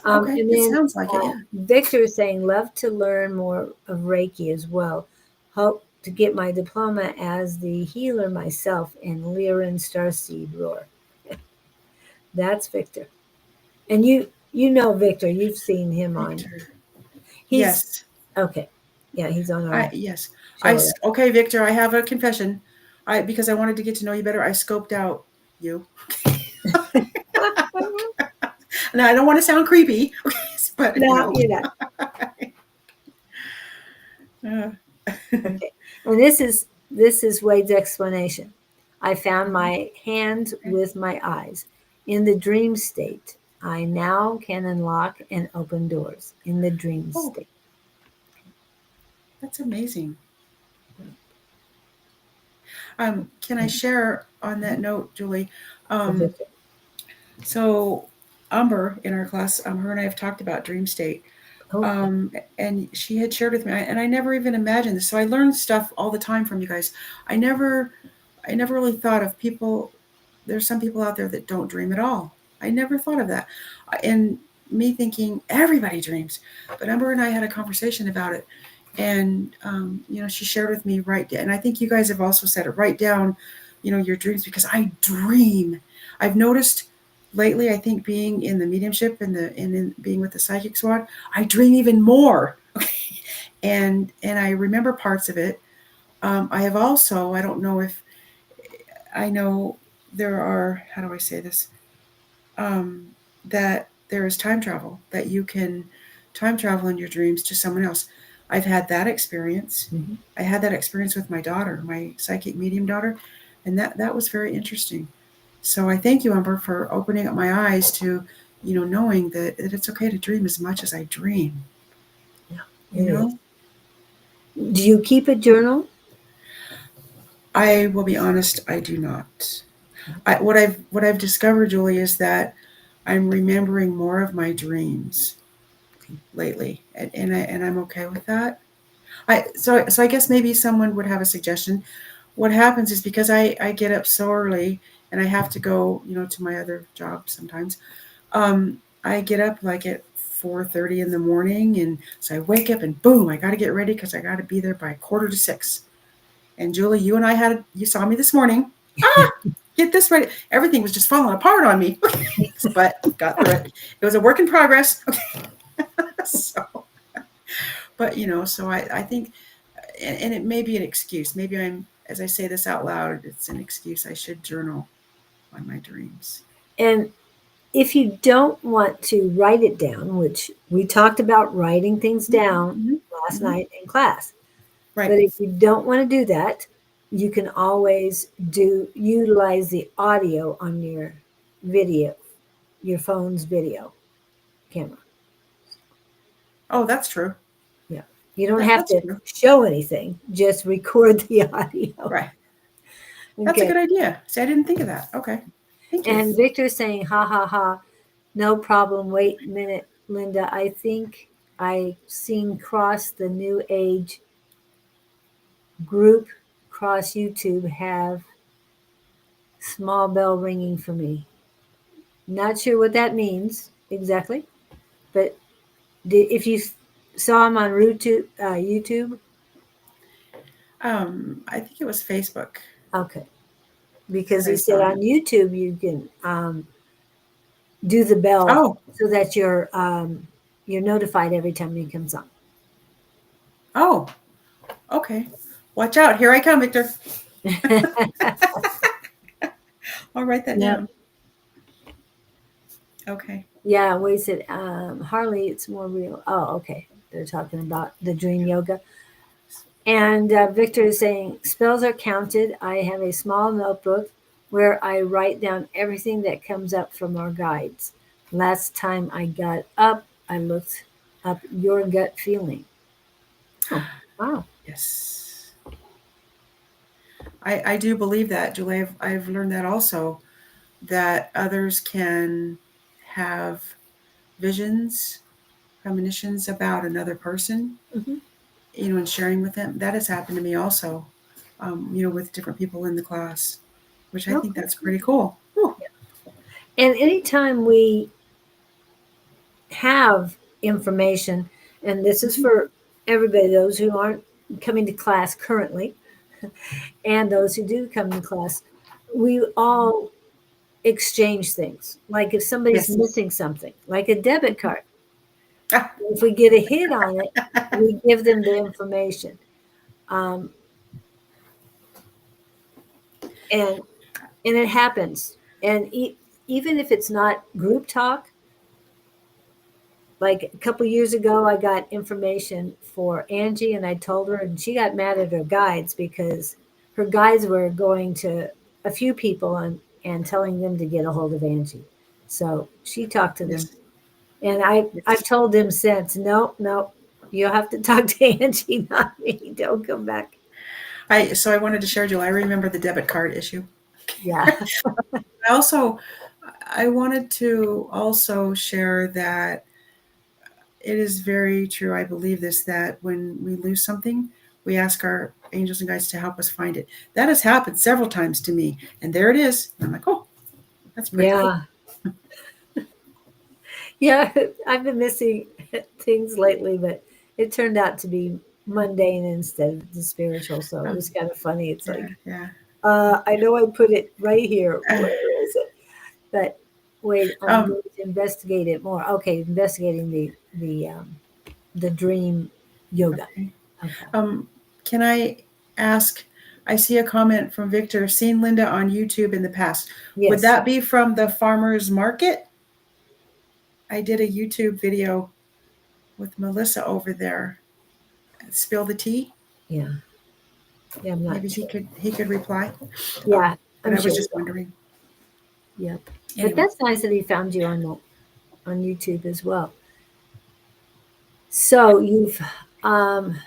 Okay. And It then sounds like it. Yeah. Victor is saying, love to learn more of Reiki as well. Hope to get my diploma as the healer myself in Lyran Starseed Roar. That's Victor. And you know Victor, you've seen him on. Victor. He's Yes. okay. Yeah, he's on I our yes. show already. Okay, Victor, I have a confession. I because I wanted to get to know you better, I scoped out you. Now I don't want to sound creepy, but No, you're not. Uh, Okay. And this is Wade's explanation. I found my hands okay. with my eyes. In the dream state, I now can unlock and open doors in the dream Oh, state. that's amazing. Can I share on that note, Julie? Um, so Umber in our class, her and I have talked about dream state. Okay. Um, and she had shared with me, and I never even imagined this. So I learn stuff all the time from you guys. I never, I never really thought of people. There's some people out there that don't dream at all. I never thought of that, and me thinking everybody dreams. But Amber and I had a conversation about it, and she shared with me and I think you guys have also said it. Write down, your dreams because I dream. I've noticed lately. I think being in the mediumship and in being with the psychic squad, I dream even more. And I remember parts of it. I have also. I don't know if I know there are. How do I say this? um, that there is time travel, that you can time travel in your dreams to someone else. I've had that experience. Mhm. I had that experience with my daughter, my psychic medium daughter, and that was very interesting. So I thank you, Umber, for opening up my eyes to, knowing that it's okay to dream as much as I dream. It You is. know, Do you keep a journal? I will be honest, I do not. What I've discovered, Julie, is that I'm remembering more of my dreams lately, and I'm okay with that. I guess maybe someone would have a suggestion. What happens is because I get up so early and I have to go, to my other job sometimes. I get up like at 4:30 in the morning, and so I wake up and boom, I got to get ready because I got to be there by 5:45. And Julie, you saw me this morning. Ah, get this ready. Everything was just falling apart on me, but got through it. It was a work in progress. So, but so I think and it may be an excuse. Maybe as I say this out loud, it's an excuse. I should journal on my dreams. And if you don't want to write it down, which we talked about writing things down Mm-hmm. last Mm-hmm. night in class, Right. but if you don't want to do that, you can always utilize the audio on your video, your phone's video camera. Oh, that's true. Yeah. You don't That, have that's to true. show anything, just record the audio. Right. That's a Okay. good idea. See, I didn't think of that. Okay. Thank you. And Victor's saying, ha ha ha, no problem. Wait a minute, Linda. I think I seen cross the new age group cross YouTube have small bell ringing for me. Not sure what that means exactly, but if you saw him on YouTube, I think it was Facebook okay, that because I he said saw on him. YouTube you can do the bell Oh, so that you're notified every time he comes on. oh, okay. Watch out. Here I come, Victor. I'll write that Yeah, down. Okay. yeah. Wait, said Harley, it's more real. Oh, okay. They're talking about the dream yoga. And Victor is saying spells are counted. I have a small notebook where I write down everything that comes up from our guides. Last time I got up, I looked up your gut feeling. Oh, wow. Yes. I do believe that, Julie. I've learned that also, that others can have visions, premonitions about another person, Mhm. and sharing with them. That has happened to me also, with different people in the class, which I think Okay. that's pretty cool. Whew. And anytime we have information, and this is Mhm. for everybody, those who aren't coming to class currently, and those who do come to class, we all exchange things. Like if somebody's Yes. missing something, like a debit card, Ah, if we get a hit on it, we give them the information. Um, and and it happens. And even if it's not group talk, like a couple years ago, I got information for Angie, and I told her, and she got mad at her guides because her guides were going to a few people and telling them to get a hold of Angie. So she talked to them, yes. and I've Yes. told them since, no, no, you have to talk to Angie, not me. Don't come back. I wanted to share, Jill. I remember the debit card issue. Yeah, I also I wanted to also share that it is very true. I believe this, that when we lose something, we ask our angels and guides to help us find it. That has happened several times to me, and there it is. And I'm like, oh, that's pretty cool. yeah, yeah. I've been missing things lately, but it turned out to be mundane instead of the spiritual. So it Um, was kind of funny. It's yeah, like, yeah. I know I put it right here. Where is it? But wait, I'm Um, going to investigate it more. Okay, investigating the dream yoga. okay. Okay. Um, can I ask? I see a comment from Victor. Seen Linda on YouTube in the past. Would Yes. that be from the farmers market? I did a YouTube video with Melissa over there. Spill the tea. Yeah. Yeah. I'm not Maybe sure. he could reply. Yeah, But I'm I was sure. just wondering. Yep. But Anyway, that's nice that he found you on YouTube as well. So you've um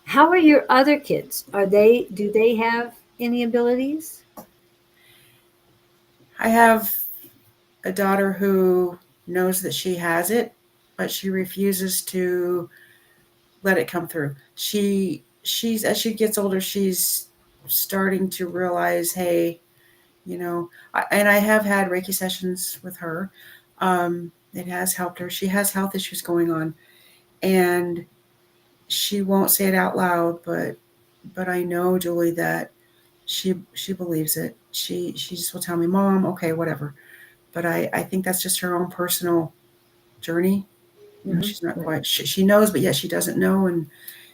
how are your other kids? Do they have any abilities? I have a daughter who knows that she has it, but she refuses to let it come through. She's as she gets older, she's starting to realize, hey, and I have had Reiki sessions with her. It has helped her. She has health issues going on, and she won't say it out loud, but I know, Julie, that she believes it. She just will tell me, Mom, okay, whatever. But I think that's just her own personal journey. Hmm. She's not quite she knows, but yet she doesn't know, and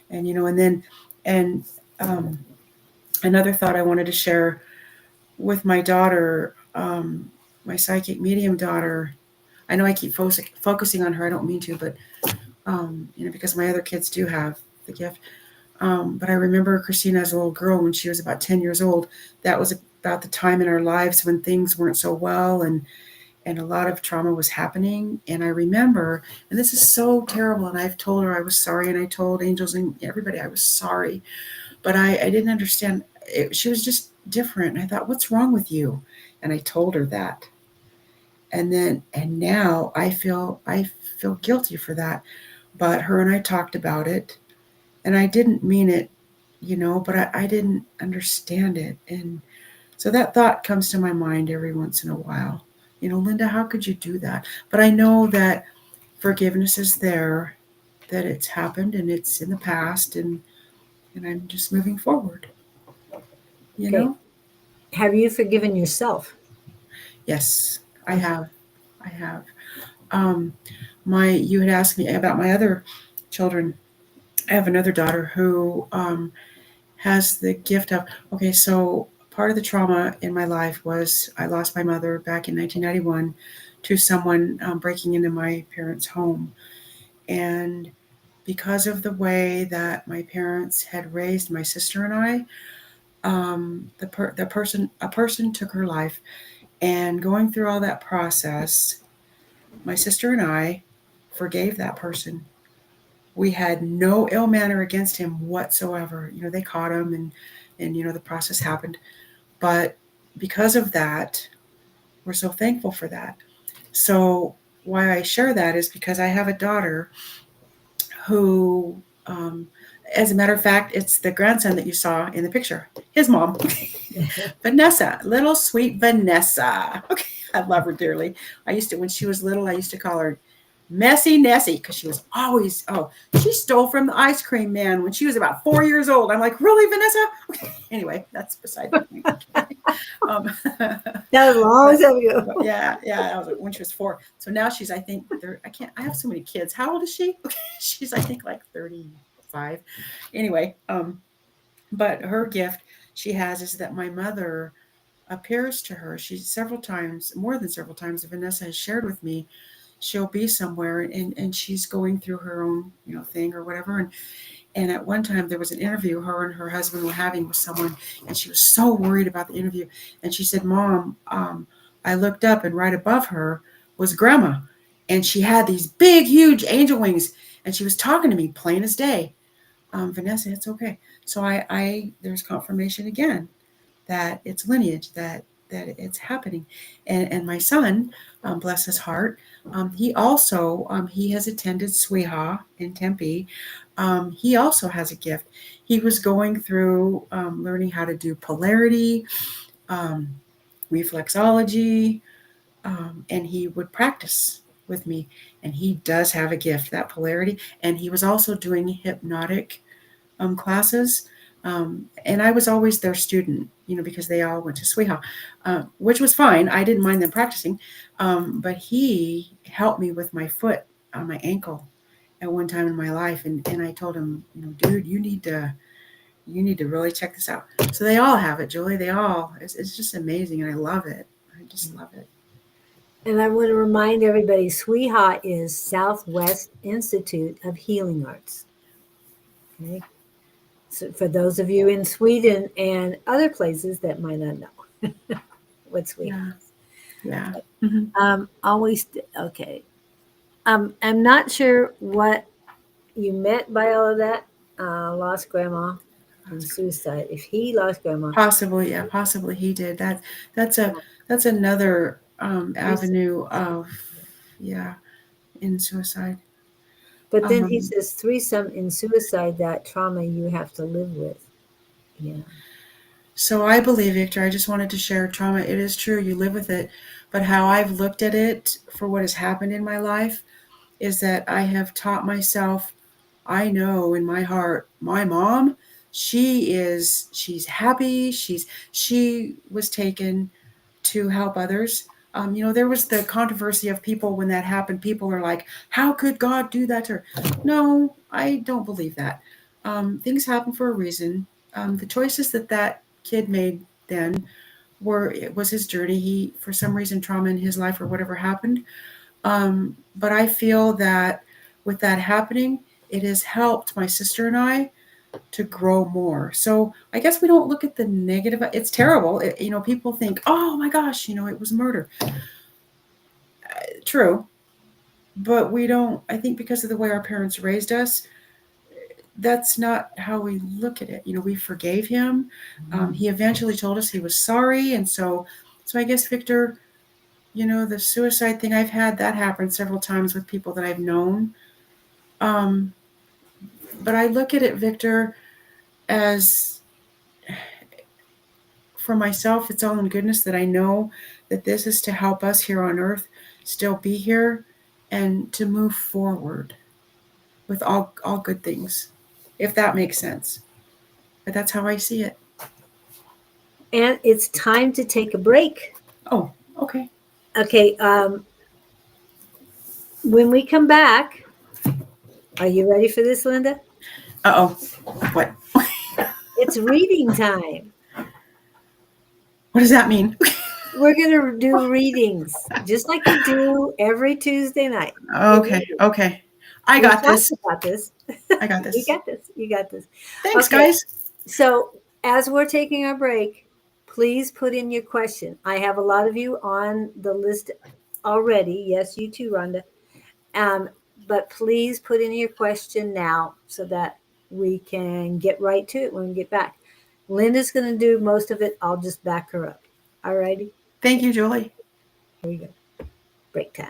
then and um, another thought I wanted to share with my daughter, my psychic medium daughter. I know I keep focusing on her. I don't mean to, but because my other kids do have the gift. But I remember Christina as a little girl when she was about 10 years old. That was about the time in our lives when things weren't so well, and a lot of trauma was happening. And I remember, and this is so terrible, and I've told her I was sorry, and I told angels and everybody I was sorry, but I didn't understand. She was just different. And I thought, what's wrong with you? And I told her that. And now I feel guilty for that. But her and I talked about it, and I didn't mean it, but I didn't understand it. And so that thought comes to my mind every once in a while. Linda, how could you do that? But I know that forgiveness is there, that it's happened and it's in the past, and I'm just moving forward, you Okay. know? Have you forgiven yourself? Yes, I Okay. have. I have. Um, you had asked me about my other children. I have another daughter who has the gift of, okay, so part of the trauma in my life was I lost my mother back in 1991 to someone breaking into my parents' home. And because of the way that my parents had raised my sister and I, a person took her life. And going through all that process, my sister and I forgave that person. We had no ill manner against him whatsoever. They caught him, and the process happened. But because of that, we're so thankful for that. So why I share that is because I have a daughter who, as a matter of fact, it's the grandson that you saw in the picture, his mom. Vanessa, little sweet Vanessa. Okay, I love her dearly. I used to, when she was little, I used to call her Messy Nessie because she was always, she stole from the ice cream man when she was about 4 years old. I'm like, really, Vanessa? Okay, anyway, that's beside the point. Okay. That was a long time ago. But yeah, that was when she was 4. So now she's, I think, I have so many kids. How old is she? Okay, she's, I think, like 35. Anyway, but her gift she has is that my mother appears to her. She several times, more than several times, Vanessa has shared with me, she'll be somewhere and she's going through her own, thing or whatever. And at one time there was an interview her and her husband were having with someone, and she was so worried about the interview. And she said, Mom, I looked up and right above her was Grandma. And she had these big, huge angel wings, and she was talking to me plain as day. Vanessa, it's okay. So I there's confirmation again that it's lineage, that it's happening. And my son, bless his heart, he also he has attended Sweha in Tempe. He also has a gift. He was going through learning how to do polarity, um, reflexology, and he would practice with me. And he does have a gift, that polarity. And he was also doing hypnotic classes. And I was always their student, because they all went to Sweha, which was fine. I didn't mind them practicing. But he helped me with my foot on my ankle at one time in my life. And I told him, dude, you need to really check this out. So they all have it, Julie. It's just amazing. And I love it. I just love it. And I want to remind everybody, SWIHA is Southwest Institute of Healing Arts. Okay. So for those of you in Sweden and other places that might not know what SWIHA is. Yeah. Mm-hmm. Always, okay. I'm not sure what you meant by all of that. Lost grandma and suicide. If he lost grandma, Possibly he did. That's another avenue of, in suicide. but then he says threesome in suicide, that trauma you have to live with. Yeah. So I believe, Victor, I just wanted to share trauma. It is true, you live with it, but how I've looked at it for what has happened in my life is that I have taught myself, I know in my heart, my mom, she's happy. She was taken to help others. There was the controversy of people when that happened. People are like, how could God do that to her? No, I don't believe that. Things happen for a reason. The choices that kid made then it was his journey. He, for some reason, trauma in his life or whatever happened. But I feel that with that happening, it has helped my sister and I to grow more. So I guess we don't look at the negative. It's terrible. People think, oh my gosh, it was murder. True. But we don't, I think because of the way our parents raised us, that's not how we look at it. We forgave him. He eventually told us he was sorry. And so I guess, Victor, the suicide thing I've had, that happened several times with people that I've known. But I look at it, Victor, as for myself, it's all in goodness that I know that this is to help us here on earth still be here and to move forward with all good things, if that makes sense. But that's how I see it. And it's time to take a break. Oh, okay. Okay. When we come back, are you ready for this, Linda? Uh-oh. What? It's reading time. What does that mean? We're going to do readings just like we do every Tuesday night. Okay. I got this. About this. I got this. You got this. Thanks, guys. So as we're taking our break, please put in your question. I have a lot of you on the list already. Yes, you too, Rhonda. But please put in your question now so that we can get right to it when we get back. Linda's going to do most of it. I'll just back her up. All righty. Thank you, Julie. Here we go. Break time.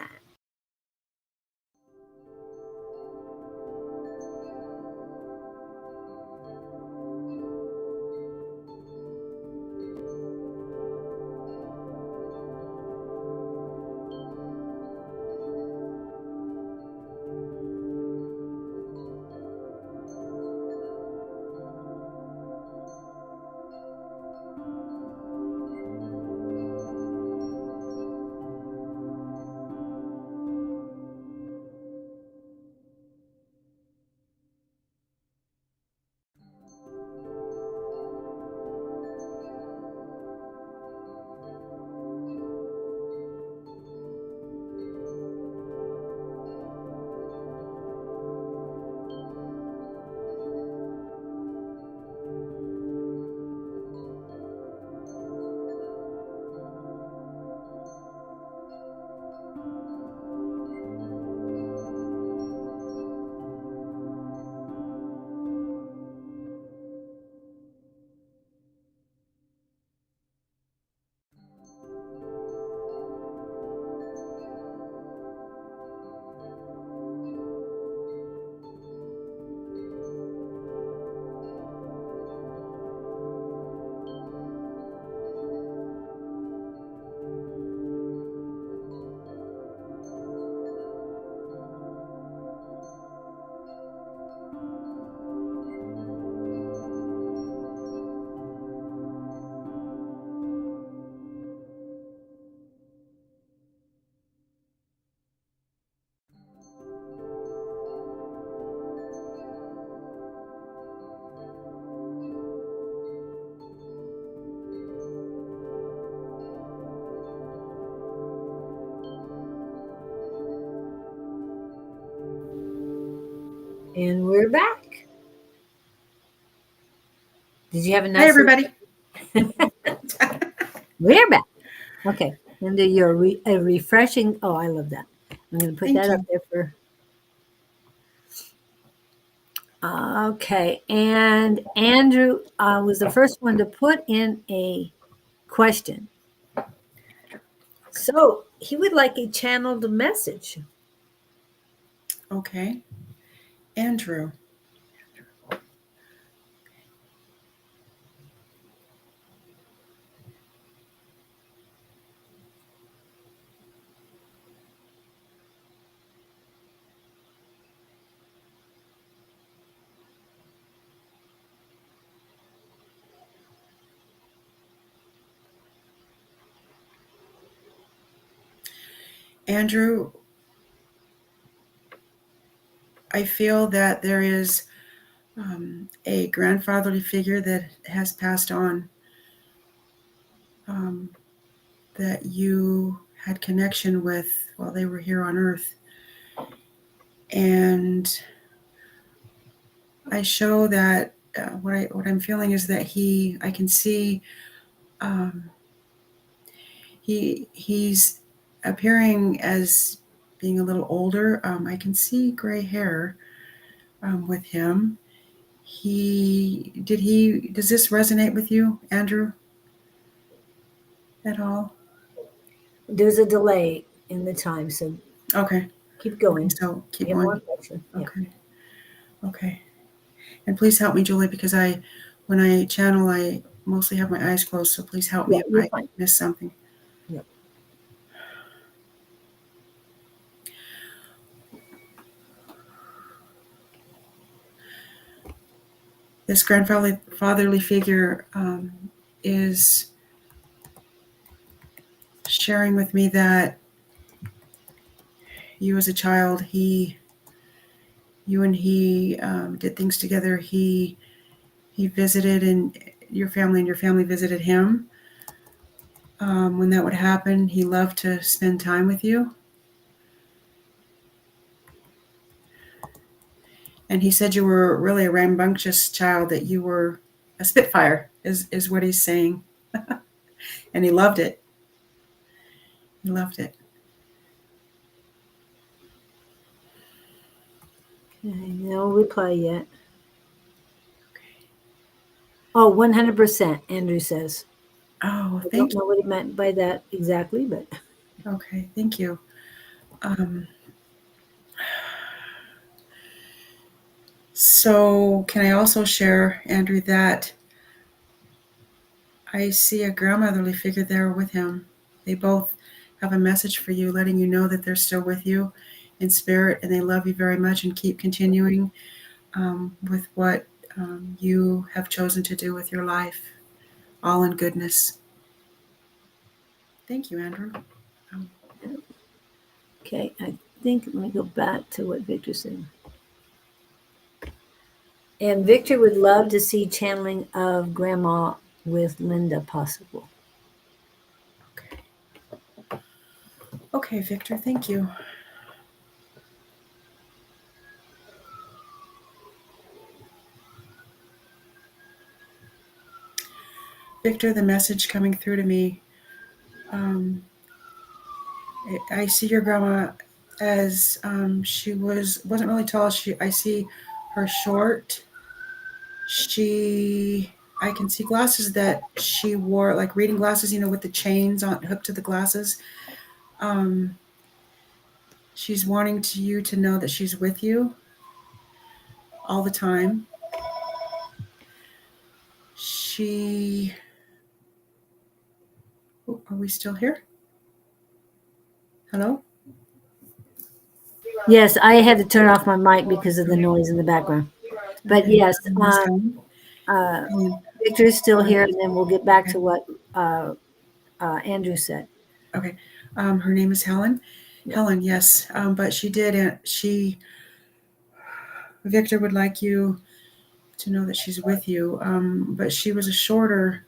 And we're back. Did you have a nice? Hi, everybody. We're back. Okay. And do your a refreshing. Oh, I love that. I'm going to put Thank that you. up there for. Okay. And Andrew was the first one to put in a question. So he would like a channeled message. Okay. Andrew. Andrew, I feel that there is a grandfatherly figure that has passed on, that you had connection with while they were here on Earth. And I show that what I'm feeling is that I can see he's appearing as being a little older. I can see gray hair with him. Does this resonate with you, Andrew, at all? There's a delay in the time, so Okay. keep going. Okay, so keep We have going. more questions. Yeah. Okay. Okay. And please help me, Julie, because when I channel, I mostly have my eyes closed. So please help me Yeah, if you're I fine. miss something. Yep. This grandfatherly figure is sharing with me that you as a child, you and he did things together. He visited, and your family visited him. When that would happen, he loved to spend time with you. And he said you were really a rambunctious child, that you were a spitfire, is what he's saying. And he loved it. He loved it. Okay, no reply yet. Oh, 100%, Andrew says. Oh, I thank don't know what he meant by that exactly, but you. Okay, thank you. Um, so can I also share, Andrew, that I see a grandmotherly figure there with him. They both have a message for you, letting you know that they're still with you in spirit and they love you very much and keep continuing with what you have chosen to do with your life, all in goodness. Thank you, Andrew. Um, Okay, I think, let me go back to what Victor said. And Victor would love to see channeling of Grandma with Linda possible. okay. Okay, Victor, thank you. Victor, the message coming through to me. Um, I see your grandma as she wasn't really tall. I see her short. I can see glasses that she wore, like reading glasses, with the chains on hooked to the glasses. Um, she's wanting you to know that she's with you all the time. She, are we still here? Hello? Yes, I had to turn off my mic because of the noise in the background. But Okay. yes, Miss Helen? uh, Helen, Victor is still go here, ahead. and then we'll get back Okay. to what Andrew said. Okay. Her name is Helen. Yeah. Helen, yes. But Victor would like you to know that she's with you. But she was a shorter,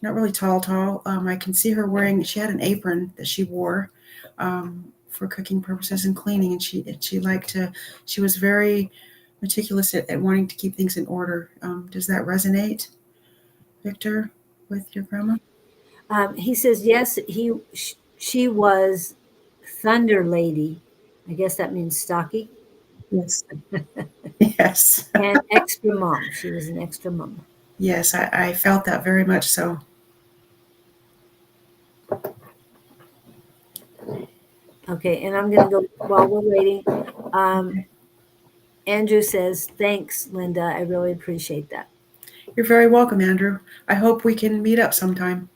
not really tall. I can see her she had an apron that she wore for cooking purposes and cleaning. And she was very meticulous at wanting to keep things in order. Does that resonate, Victor, with your grandma? He says yes. She was Thunder Lady. I guess that means stocky. Yes. Yes. And extra mom. She was an extra mom. Yes, I felt that very much so. Okay, and I'm going to go while we're waiting. Okay. Andrew says, "Thanks, Linda. I really appreciate that." You're very welcome, Andrew. I hope we can meet up sometime.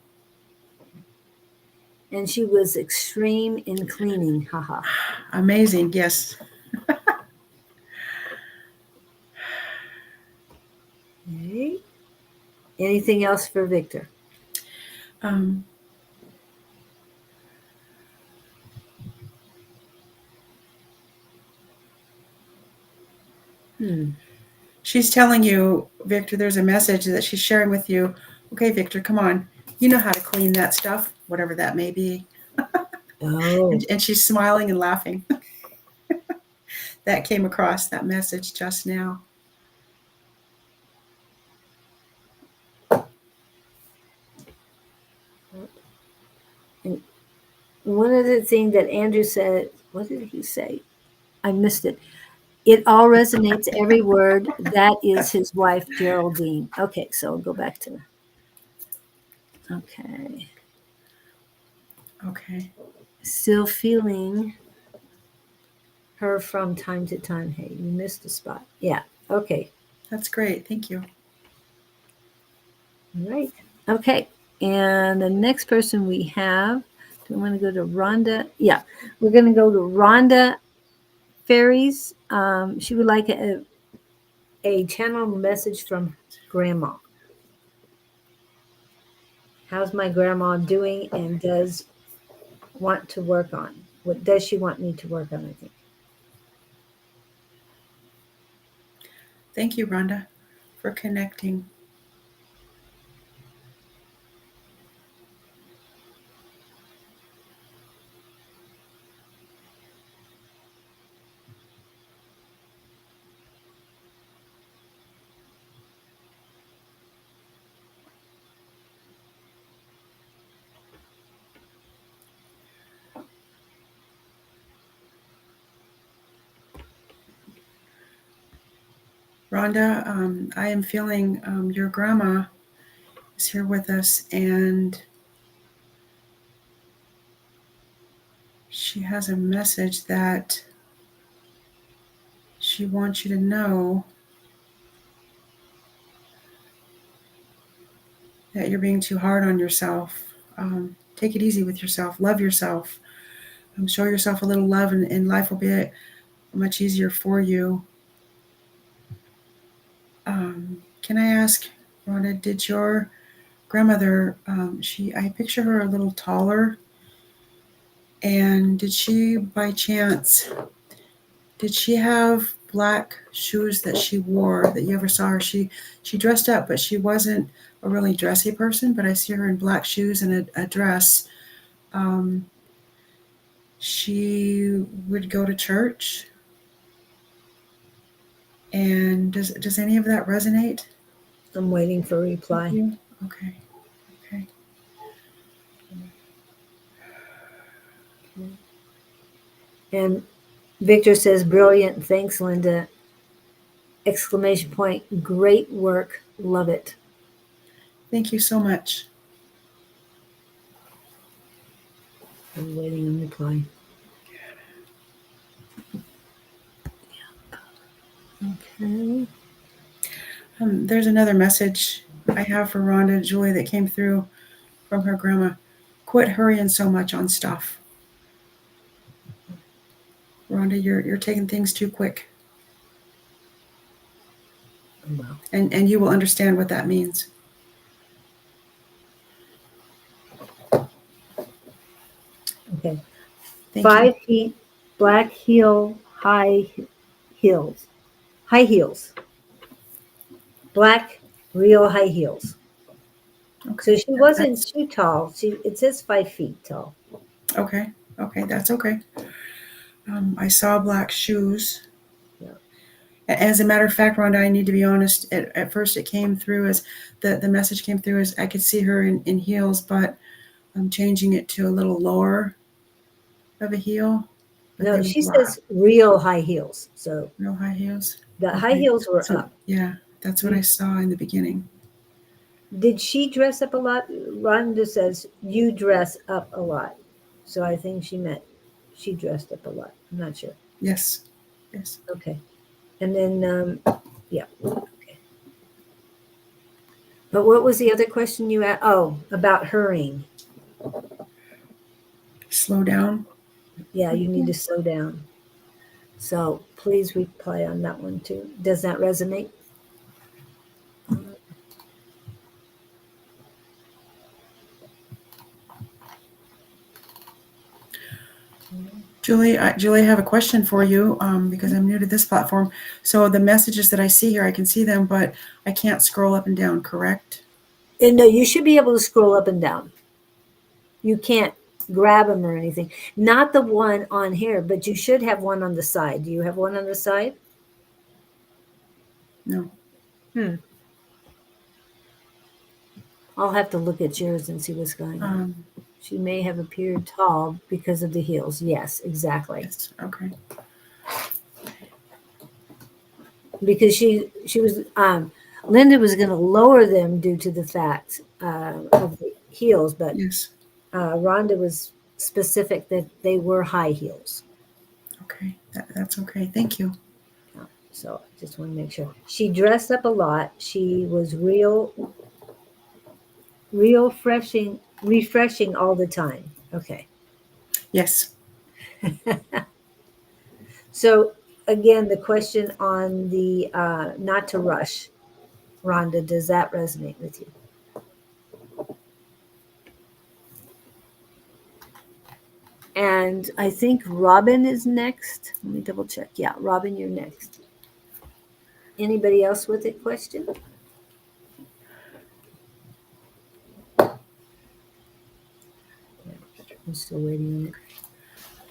And she was extreme in cleaning. Haha. Amazing, yes. Okay. Anything else for Victor? Um, she's telling you, Victor, there's a message that she's sharing with you. Okay, Victor, come on. You know how to clean that stuff, whatever that may be. Oh. And she's smiling and laughing. That came across that message just now. And one of the things that Andrew said, what did he say? I missed it. It all resonates, every word. That is his wife, Geraldine. Okay, so I'll go back to her. Okay. Okay. Still feeling her from time to time. Hey, you missed a spot. Yeah. Okay. That's great. Thank you. All right. Okay. And the next person we have, do I want to go to Rhonda? Yeah. We're going to go to Rhonda Ferries. She would like a channel message from Grandma. How's my grandma doing and does want to work on? What does she want me to work on, I think? Thank you, Rhonda, for connecting. Rhonda, I am feeling your grandma is here with us, and she has a message that she wants you to know that you're being too hard on yourself. Take it easy with yourself. Love yourself. Show yourself a little love, and life will be much easier for you. Can I ask, Rhonda, did your grandmother, I picture her a little taller, and did she, by chance, did she have black shoes that she wore that you ever saw her? She dressed up, but she wasn't a really dressy person, but I see her in black shoes and a dress. She would go to church. And does any of that resonate? I'm waiting for a reply. Okay. Okay. And Victor says, brilliant. Thanks, Linda. Exclamation point. Great work. Love it. Thank you so much. I'm waiting on reply. Okay. There's another message I have for Rhonda Julie that came through from her grandma. Quit hurrying so much on stuff. Rhonda, you're taking things too quick. Wow. And you will understand what that means. Okay. Thank 5 you. feet, black heel, high heels. High heels. Black, real high heels. Okay. So she wasn't too tall. It says 5 feet tall. Okay. Okay, that's okay. I saw black shoes. Yeah. As a matter of fact, Rhonda, I need to be honest. At first, it came through as the message came through as I could see her in heels, but I'm changing it to a little lower of a heel. But No, she says real high heels. So no high heels. the high heels were up. Yeah, that's what I saw in the beginning. Did she dress up a lot? Rhonda says you dress up a lot. So I think she meant she dressed up a lot. I'm not sure. Yes. Yes. Okay. And then, yeah. Okay. But what was the other question you asked? Oh, about hurrying. Slow down. Yeah, you need to slow down. So please reply on that one too. Does that resonate? Julie, I have a question for you because I'm new to this platform. So the messages that I see here, I can see them, but I can't scroll up and down, correct? And no, you should be able to scroll up and down. You can't grab them or anything. Not the one on here, but you should have one on the side. Do you have one on the side? No. I'll have to look at yours and see what's going on. She may have appeared tall because of the heels. Yes, exactly. Yes. Okay. Because she was Linda was going to lower them due to the fact of the heels, but yes. Rhonda was specific that they were high heels. Okay, that's okay. Thank you. So I just want to make sure. She dressed up a lot. She was real refreshing all the time. Okay. Yes. So again, the question on the not to rush, Rhonda, does that resonate with you? And I think Robin is next. Let me double check. Yeah, Robin, you're next. Anybody else with a question? I'm still waiting on it.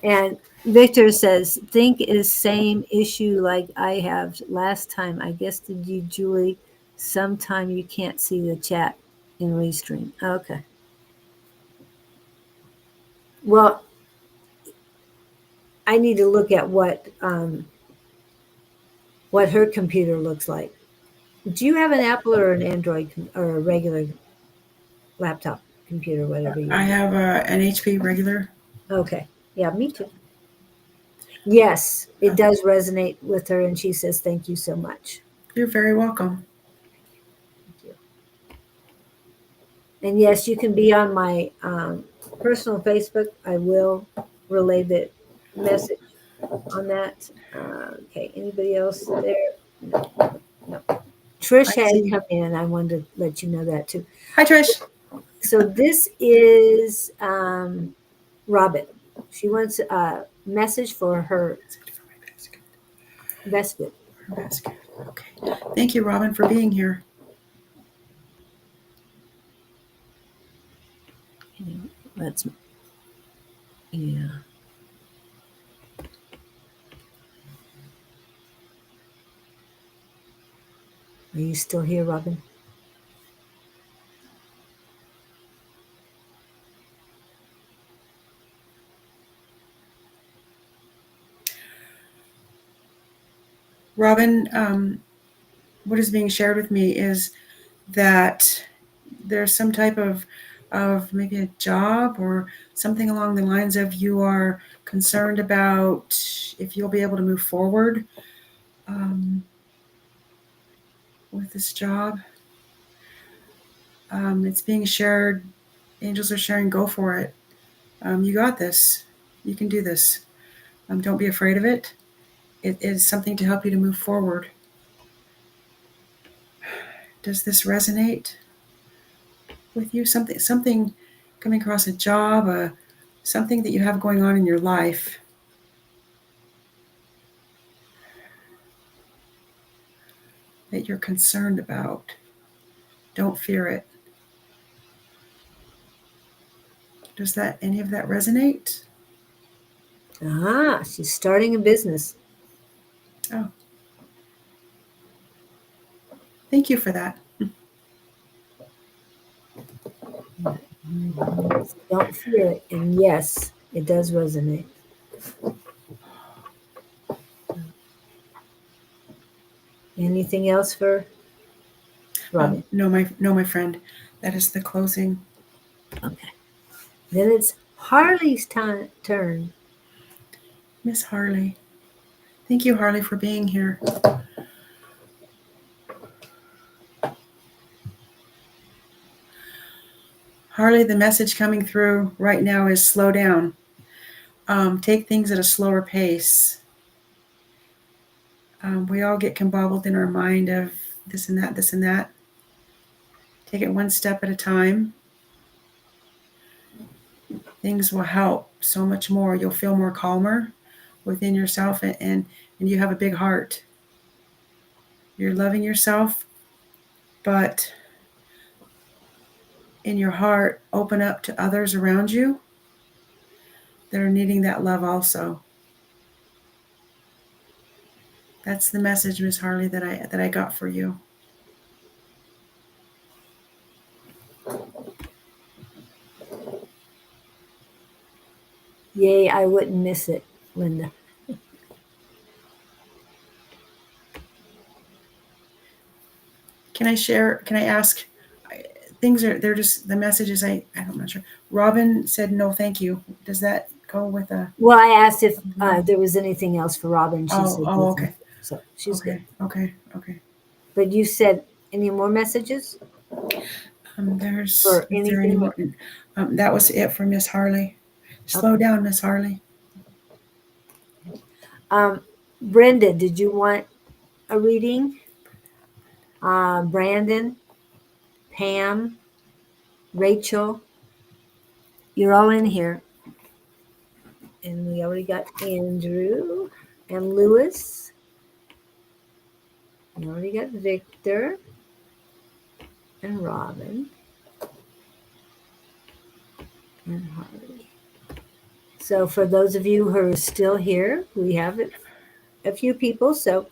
And Victor says, think is same issue like I have last time. I guess did you, Julie? Sometime you can't see the chat in Restream. Okay. Well, I need to look at what her computer looks like. Do you have an Apple or an Android or a regular laptop computer, whatever you I have an HP regular. Okay. Yeah, me too. Yes, it does resonate with her, and she says, "Thank you so much." You're very welcome. Thank you. And yes, you can be on my personal Facebook. I will relay the message on that. Okay, anybody else there? No, no. I Trish had see. come in. I wanted to let you know that too. Hi, Trish. So this is Robin. She wants a message for her basket. Basket. Okay. Thank you, Robin, for being here. Let's, yeah. Are you still here, Robin? Robin, what is being shared with me is that there's some type of maybe a job or something along the lines of you are concerned about if you'll be able to move forward with this job. It's being shared. Angels are sharing. Go for it. You got this. You can do this. Don't be afraid of it. It is something to help you to move forward. Does this resonate with you? Something coming across a job, something that you have going on in your life that you're concerned about. Don't fear it. Does that any of that resonate? Ah, she's starting a business. Oh, thank you for that. Don't fear it. And yes, it does resonate. Anything else for Robin? No, my friend. That is the closing. Okay. Then it's Harley's turn. Miss Harley. Thank you, Harley, for being here. Harley, the message coming through right now is slow down. Take things at a slower pace. We all get combobbled in our mind of this and that, this and that. Take it one step at a time. Things will help so much more. You'll feel more calmer within yourself, and you have a big heart. You're loving yourself, but in your heart, open up to others around you that are needing that love also. That's the message, Miss Harley, that I got for you. Yay, I wouldn't miss it, Linda. Can I share? Can I ask? They're just the messages. I'm not sure. Robin said no, thank you. Does that go with a? Well, I asked if there was anything else for Robin. She said no, Okay, thank you. So she's good. okay. But you said any more messages for Is there any anything? more? That was it for Miss Harley. Slow Okay. down, Miss Harley. Brenda, did you want a reading? Brandon, Pam, Rachel, you're all in here. And we already got Andrew and Lewis. We already got Victor and Robin and Harley. So for those of you who are still here, we have a few people. So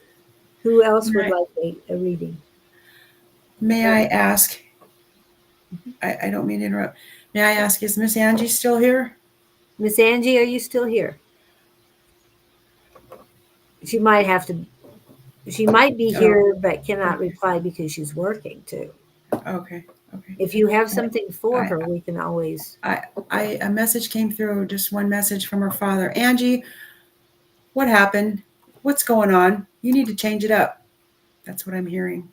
who else would like a reading? May I ask? I don't mean to interrupt. May I ask? Is Miss Angie still here? Miss Angie, are you still here? She might have to. She might be here, but cannot reply because she's working too. Okay. Okay. If you have something for I, her, we can always. a message came through, just one message from her father. Angie, what happened? What's going on? You need to change it up. That's what I'm hearing.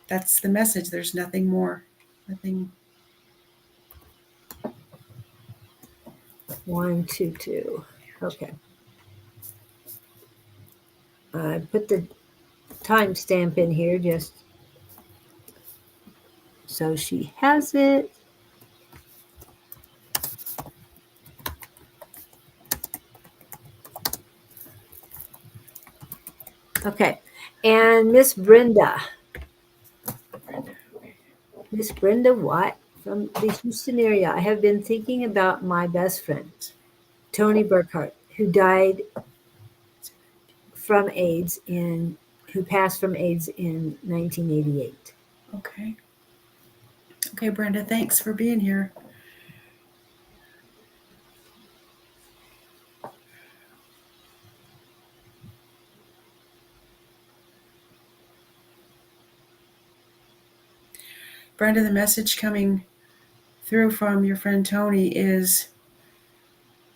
That's the message. There's nothing more. Nothing. 122. Okay. I put the timestamp in here just so she has it. Okay. And Miss Brenda Watt from the Houston area. I have been thinking about my best friend, Tony Burkhart, from AIDS in who passed from AIDS in 1988. Okay. Okay, Brenda, thanks for being here. Brenda, the message coming through from your friend Tony is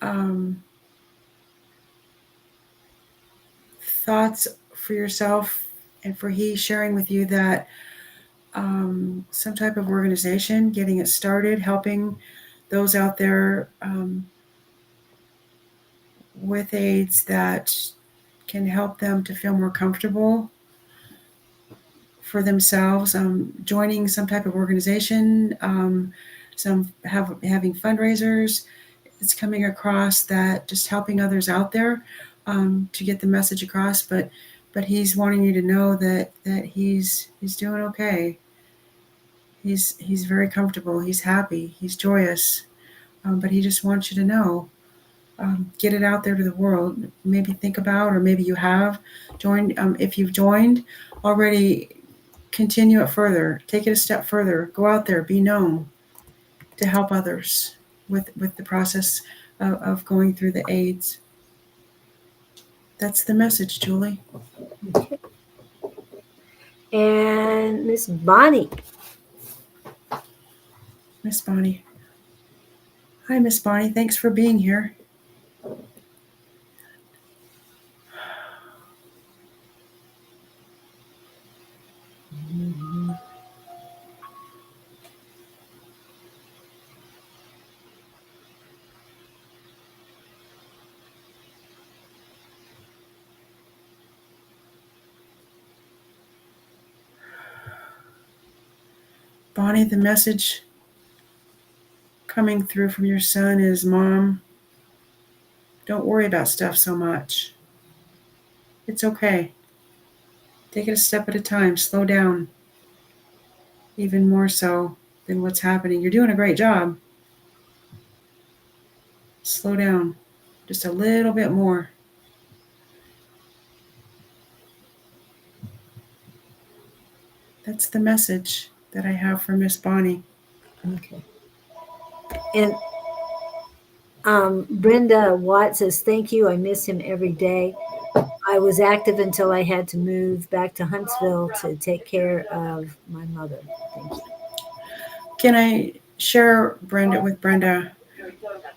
um, thoughts for yourself and for he sharing with you that some type of organization, getting it started, helping those out there with AIDS that can help them to feel more comfortable for themselves, joining some type of organization, having fundraisers. It's coming across that just helping others out there to get the message across, but he's wanting you to know that he's doing okay. He's very comfortable. He's happy. He's joyous. But he just wants you to know. Get it out there to the world. Maybe think about, or maybe you have joined. If you've joined already, continue it further. Take it a step further. Go out there. Be known to help others with the process of going through the AIDS. That's the message, Julie. Okay. And Miss Bonnie. Miss Bonnie. Hi, Miss Bonnie. Thanks for being here. Bonnie, the message coming through from your son is, Mom, don't worry about stuff so much. It's okay. Take it a step at a time. Slow down. Even more so than what's happening. You're doing a great job. Slow down. Just a little bit more. That's the message that I have for Miss Bonnie. Okay. And Brenda Watt says, thank you. I miss him every day. I was active until I had to move back to Huntsville to take care of my mother. Thank you. Can I share Brenda with Brenda?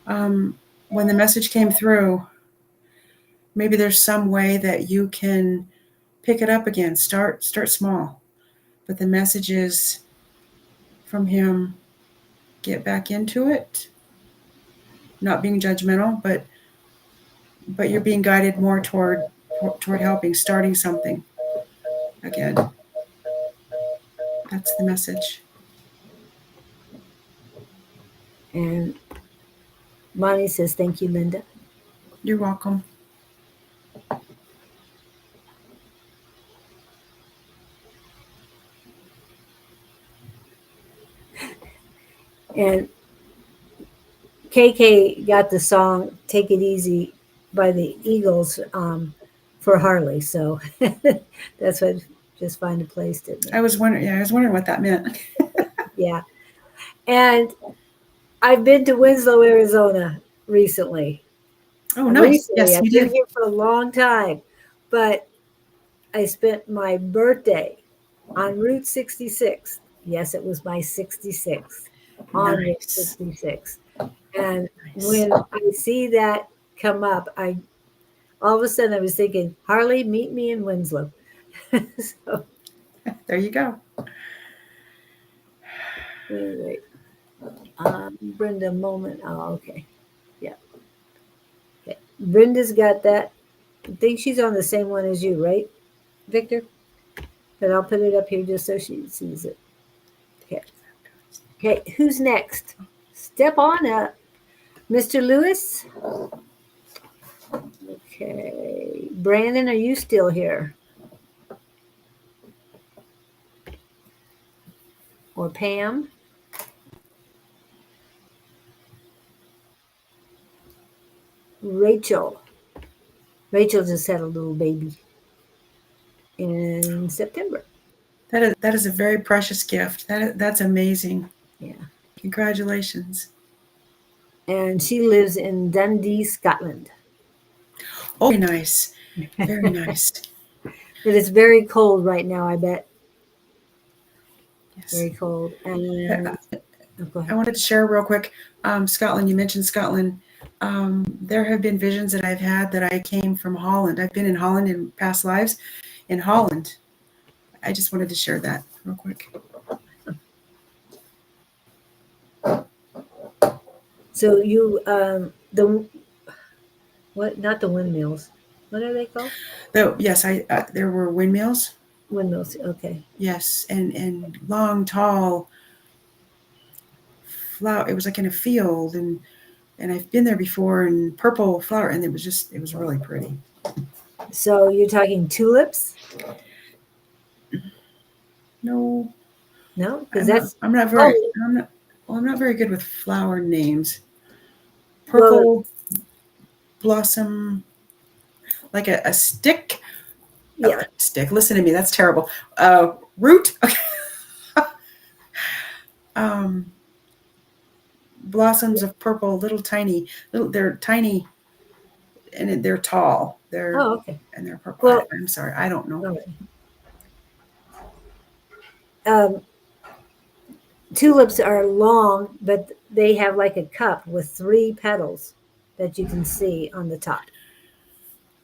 When the message came through, maybe there's some way that you can pick it up again. Start small. But the message is from him, get back into it. Not being judgmental, but you're being guided more toward helping, starting something again. That's the message. And Bonnie says, thank you, Linda. You're welcome. And KK got the song Take It Easy by the Eagles for Harley. So that's what just finally placed it. I was wondering what that meant. Yeah. And I've been to Winslow, Arizona recently. Oh, nice. Recently, Yes, I've you been did. here for a long time, but I spent my birthday on Route 66 Yes, it was my 66th, on your Nice. 66. And Nice. when I see that come up, I all of a sudden I was thinking, Harley, meet me in Winslow. So There you go. anyway, Brenda, moment. Oh, okay. Yeah. Okay. Brenda's got that. I think she's on the same one as you, right, Victor? But I'll put it up here just so she sees it. Okay. Okay. Who's next? Step on up. Mr. Lewis? Okay. Brandon, are you still here? Or Pam? Rachel. Rachel just had a little baby in September. That is a very precious gift. That's amazing. Yeah. Congratulations. And she lives in Dundee, Scotland. Oh, very nice. Very But nice. it's very cold right now, I bet. Yes. Very cold. Uh, And oh, go I ahead. wanted to share real quick. Scotland, you mentioned Scotland. There have been visions that I've had that I came from Holland. I've been in Holland in past lives in Holland. I just wanted to share that real quick. So you the what, not the windmills. What are they called? Though, yes, there were windmills. Windmills. Okay. Yes, and long, tall flower. It was like in a field, and I've been there before, and purple flower, and it was really pretty. So you're talking tulips? No, No, because I'm not. that's I'm not very. oh I'm not. Well, I'm not very good with flower names. well Purple blossom, like a stick. yeah. Stick. Listen to me. That's terrible. Root. Okay. um, Blossoms of purple, little tiny. Little. They're tiny, and they're tall. Oh, okay. They're purple. Well, I'm sorry. I don't know. all right. Um, tulips are long, but they have like a cup with three petals that you can see on the top.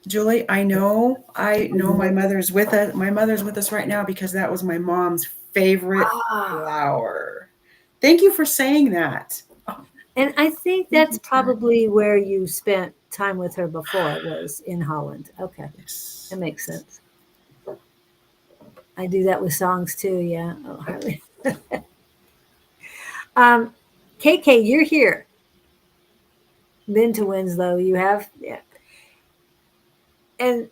Julie, I know my Mhm. mother's with us. My mother's with us right now because that was my mom's favorite Ah, flower. Thank you for saying that. Oh, and I think thank that's you, dear. probably where you spent time with her before, was in Holland. Okay, that Yes, makes yes. sense. I do that with songs too. Yeah. Oh, Harley. Um, KK, you're here. Been to Winslow. You have, yeah. And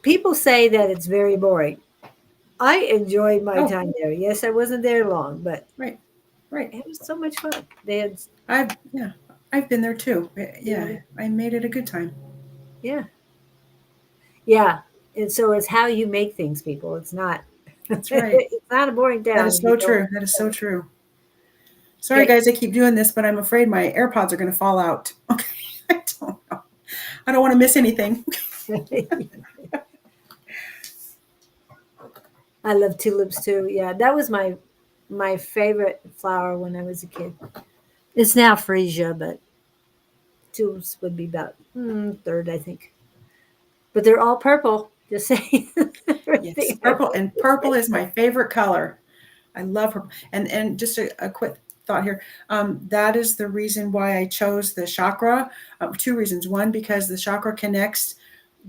people say that it's very boring. I enjoyed my Oh, time there. Yes, I wasn't there long, but right, right. it was so much fun. They had, Yeah, I've been there too. Yeah, yeah, I made it a good time. yeah, yeah. And so it's how you make things, people. It's not, That's right. it's not a boring That town is if you so don't. true. That is so true. Sorry, Okay. guys, I keep doing this, but I'm afraid my AirPods are going to fall out. Okay, I don't know. I don't want to miss anything. I love tulips too. Yeah, that was my favorite flower when I was a kid. It's now freesia, but tulips would be about third, I think. But they're all purple. Just saying. Yes, Everything purple, and purple is my favorite color. I love her. And just a quick thought here. That is the reason why I chose the chakra. Two reasons. One, because the chakra connects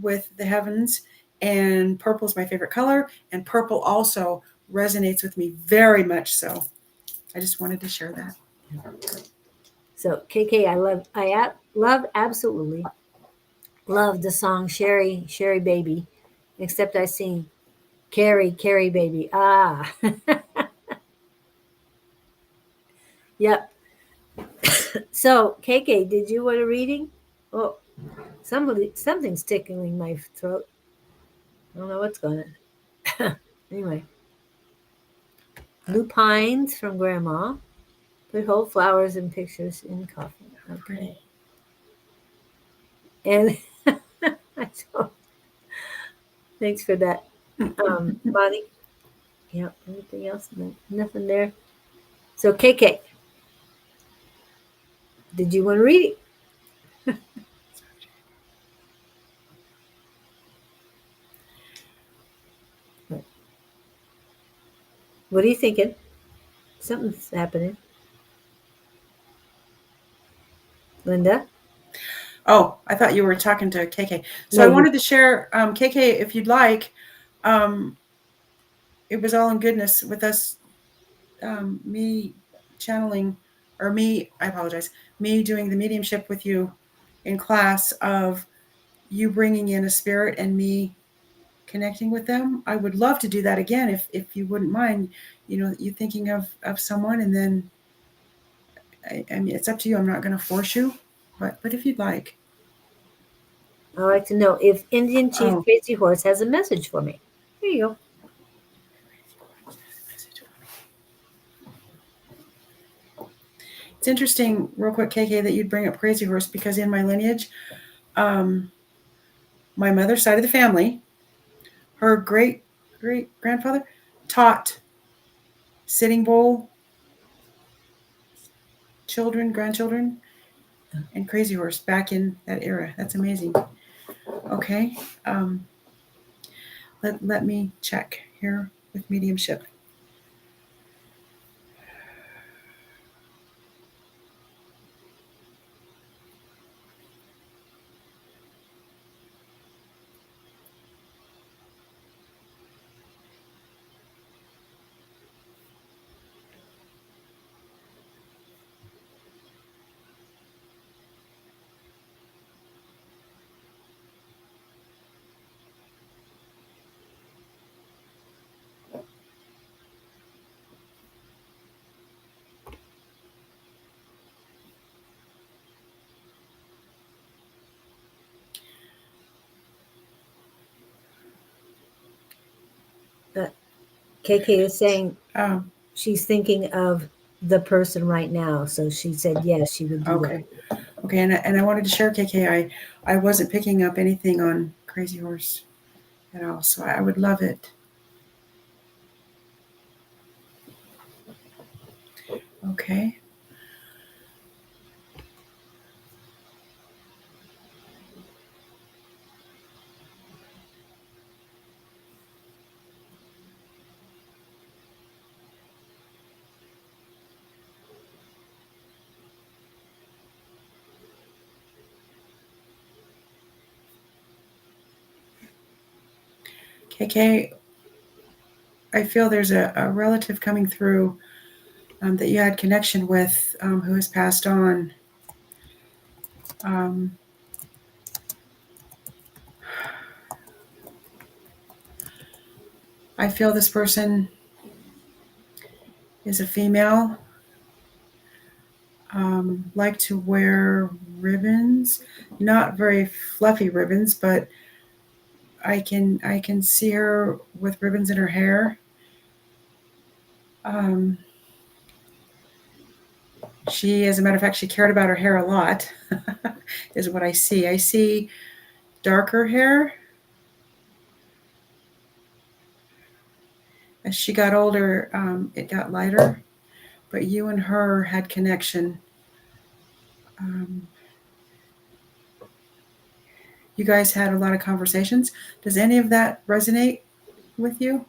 with the heavens, and purple is my favorite color. And purple also resonates with me very much. So I just wanted to share that. So KK, love absolutely love the song Sherry Sherry Baby, except I sing Carrie Carrie Baby. Ah, yep. So KK, did you want a reading? Oh, something's tickling my throat. I don't know what's going on. Anyway, lupines from Grandma. Put whole flowers and pictures in coffee. Okay, Pretty. and so, thanks for that, Bonnie. Yep. Everything else, nothing there. So, KK, did you want to read it? What are you thinking? Something's happening. Linda? Oh, I thought you were talking to KK. So No, I you. wanted to share, KK, if you'd like. Um, it was all in goodness with us, me channeling, or me, I apologize, me doing the mediumship with you in class of you bringing in a spirit and me connecting with them. I would love to do that again if you wouldn't mind. You thinking of someone, and then I mean, it's up to you. I'm not going to force you, but if you'd like. I'd like to know if Indian Chief Oh, Crazy Horse has a message for me. Here you go. it's interesting, real quick, KK, that you'd bring up Crazy Horse, because in my lineage, um, my mother's side of the family, her great great grandfather taught Sitting Bull, children, grandchildren, and Crazy Horse back in that era. That's amazing. Okay, um, let me check here with mediumship. Uh, KK is saying Um, she's thinking of the person right now. So she said yes, she would do that. okay, okay, and I wanted to share, KK. I wasn't picking up anything on Crazy Horse at all, so I would love it. Okay. KK, I feel there's a relative coming through, that you had connection with, who has passed on. Um, I feel this person is a female, like to wear ribbons, not very fluffy ribbons, but I can see her with ribbons in her hair. Um, she, as a matter of fact, she cared about her hair a lot, is what I see. I see darker hair. As she got older, it got lighter, but you and her had connection. Um, you guys had a lot of conversations. Does any of that resonate with you?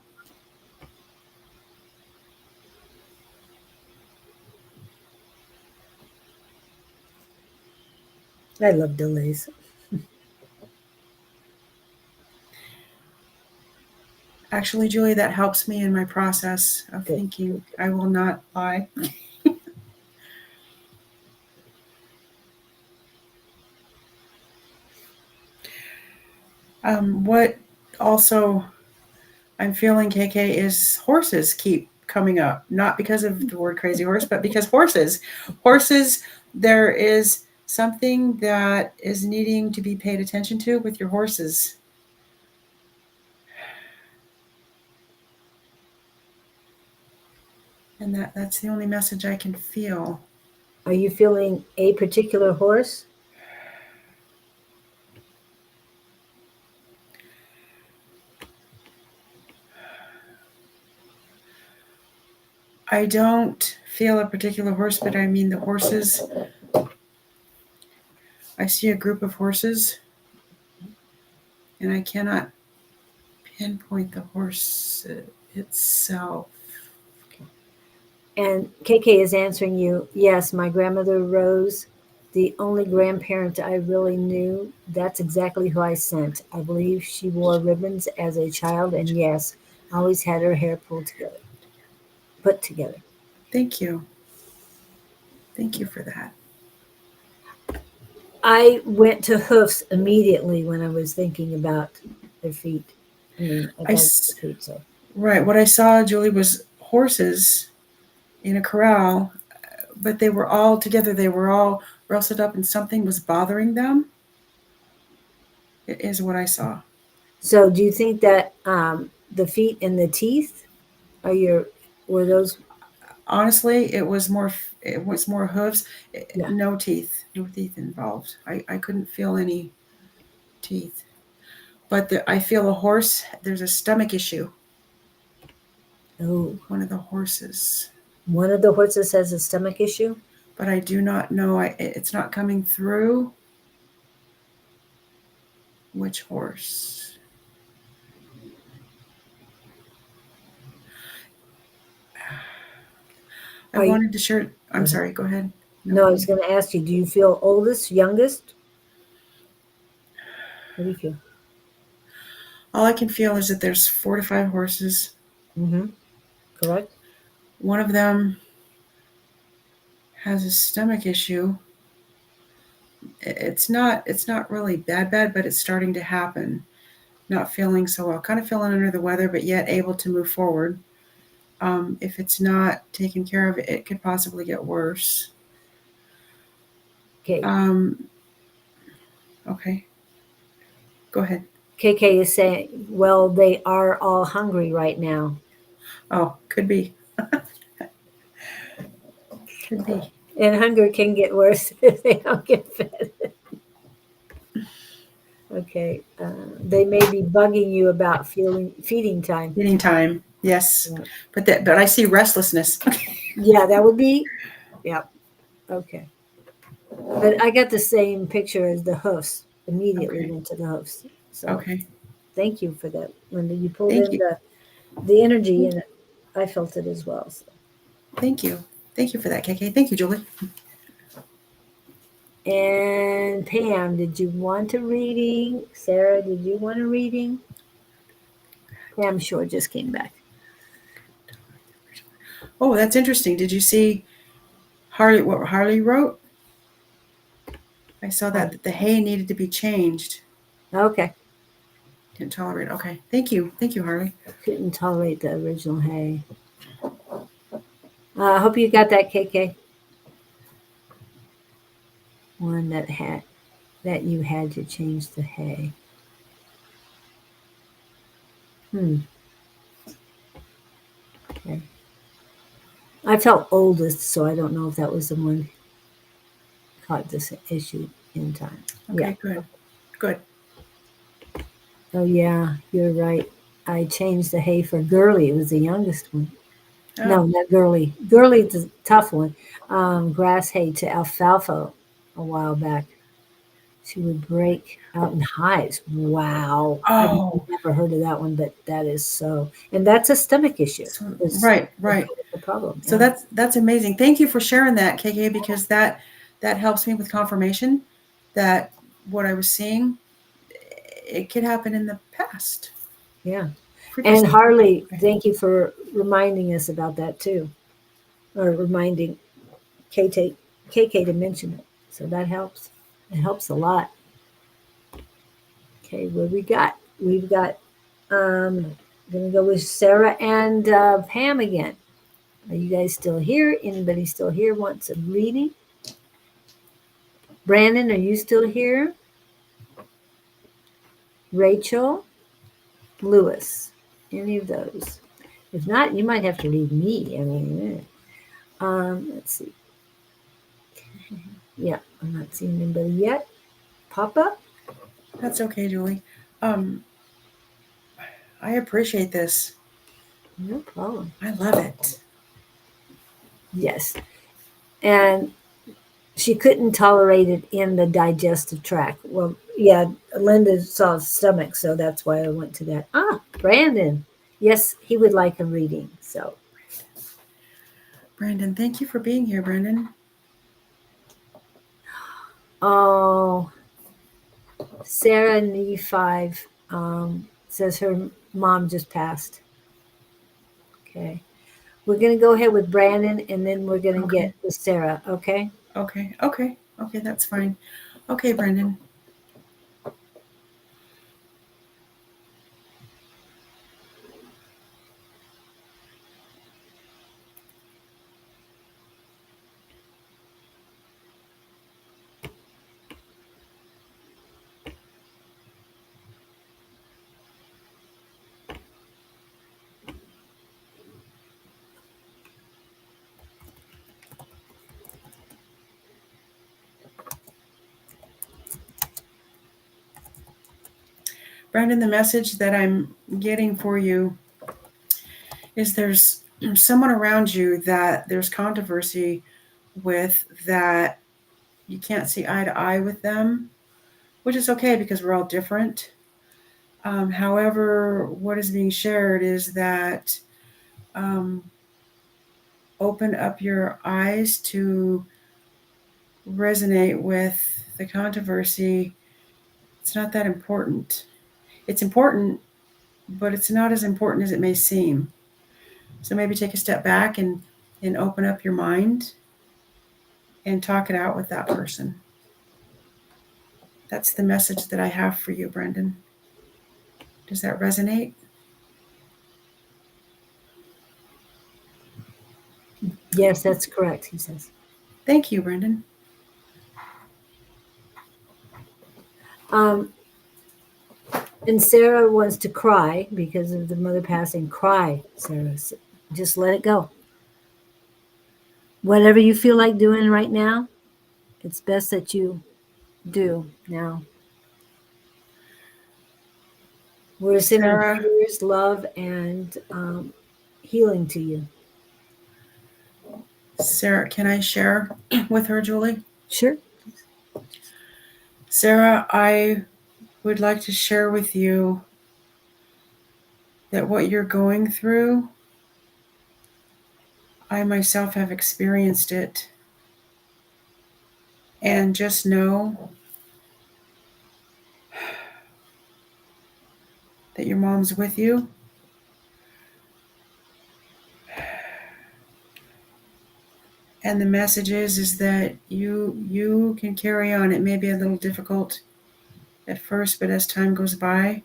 I love delays. Actually, Julie, that helps me in my process of Good. thinking. I will not lie. What also I'm feeling, KK, is horses keep coming up. Not because of the word crazy horse, but because horses, there is something that is needing to be paid attention to with your horses. And that's the only message I can feel. Are you feeling a particular horse? I don't feel a particular horse, but I mean the horses. I see a group of horses, and I cannot pinpoint the horse itself. And KK is answering you, yes, my grandmother Rose, the only grandparent I really knew, that's exactly who I sent. I believe she wore ribbons as a child, and yes, always had her hair put together. Thank you. Thank you for that. I went to hoofs immediately when I was thinking about their feet. I mean, I I thought their feet, so. right. What I saw, Julie, was horses in a corral, but they were all together. They were all rustled up, and something was bothering them. It is what I saw. So do you think that the feet and the teeth are were those? Honestly, it was more. It was more hooves. Yeah. No teeth. No teeth involved. I couldn't feel any teeth. But I feel a horse. There's a stomach issue. Oh, One of the horses. one of the horses has a stomach issue. But I do not know. It's not coming through. Which horse? I Are you, wanted to share. Go I'm ahead. sorry. Go ahead. No, I was going to ask you, do you feel oldest, youngest? What do you feel? All I can feel is that there's 4 to 5 horses. Mm-hmm. Correct. One of them has a stomach issue. It's not really bad, but it's starting to happen. Not feeling so well. Kind of feeling under the weather, but yet able to move forward. If it's not taken care of, it could possibly get worse. Okay. Okay. Go ahead. KK is saying, well, they are all hungry right now. Oh, could be. Could be. And hunger can get worse if they don't get fed. Okay. They may be bugging you about feeding time. Feeding time. Yes. Yeah. But I see restlessness. Yeah, that would be, yeah. Okay. But I got the same picture as the hoofs. Immediately Okay. went to the hoofs. So Okay. thank you for that, Linda. You pulled Thank in you. the energy in it. I felt it as well. So. Thank you. Thank you for that, KK. Thank you, Julie. And Pam, did you want a reading? Sarah, did you want a reading? Pam Shore just came back. Oh, that's interesting. Did you see what Harley wrote? I saw that the hay needed to be changed. Okay. Didn't tolerate. Okay. Thank you. Thank you, Harley. Couldn't tolerate the original hay. I hope you got that, KK. One that you had to change the hay. Okay. I felt oldest, so I don't know if that was the one caught this issue in time. Okay, Yeah. good. Good. Oh yeah, you're right. I changed the hay for Girly. It was the youngest one. Oh. No, not Girly. Girly's the tough one. Grass hay to alfalfa a while back. She would break out in hives. Wow. I've Oh. never heard of that one, but that is so. And that's a stomach issue. So, It's right. the problem. So Yeah. that's amazing. Thank you for sharing that, KK, because that helps me with confirmation that what I was seeing, it could happen in the past. Yeah. And Previously. Harley, Okay. thank you for reminding us about that too, or reminding KK to mention it. So that helps. It helps a lot. Okay, what we got? We've got, gonna go with Sarah and Pam again. Are you guys still here? Anybody still here wants a reading? Brandon, are you still here? Rachel, Lewis, any of those? If not, you might have to read me. I mean, let's see. Yeah, I'm not seeing anybody yet. Papa? That's okay, Julie. I appreciate this. No problem. I love it. Yes. And she couldn't tolerate it in the digestive tract. Well, yeah, Linda saw his stomach, so that's why I went to that. Ah, Brandon. Yes, he would like a reading. So, Brandon, thank you for being here, Brandon. oh, Sarah in E5 says her mom just passed. Okay. We're going to go ahead with Brandon and then we're going to Okay. get with Sarah. Okay. Okay. Okay. Okay. That's fine. Okay, Brandon. Brandon, the message that I'm getting for you is there's someone around you that there's controversy with, that you can't see eye to eye with them, which is okay because we're all different. However, what is being shared is that um, open up your eyes to resonate with the controversy. It's not that important. It's important, but it's not as important as it may seem. So maybe take a step back and open up your mind and talk it out with that person. That's the message that I have for you, Brendan. Does that resonate? Yes, that's correct, he says. Thank you, Brendan. Um, and Sarah wants to cry because of the mother passing. Cry, Sarah. Just let it go. Whatever you feel like doing right now, it's best that you do now. We're sending Sarah, tears, love, and healing to you. Sarah, can I share with her, Julie? Sure. Sarah, I would like to share with you that what you're going through, I myself have experienced it. And just know that your mom's with you. And the message is that you can carry on. It may be a little difficult at first, but as time goes by,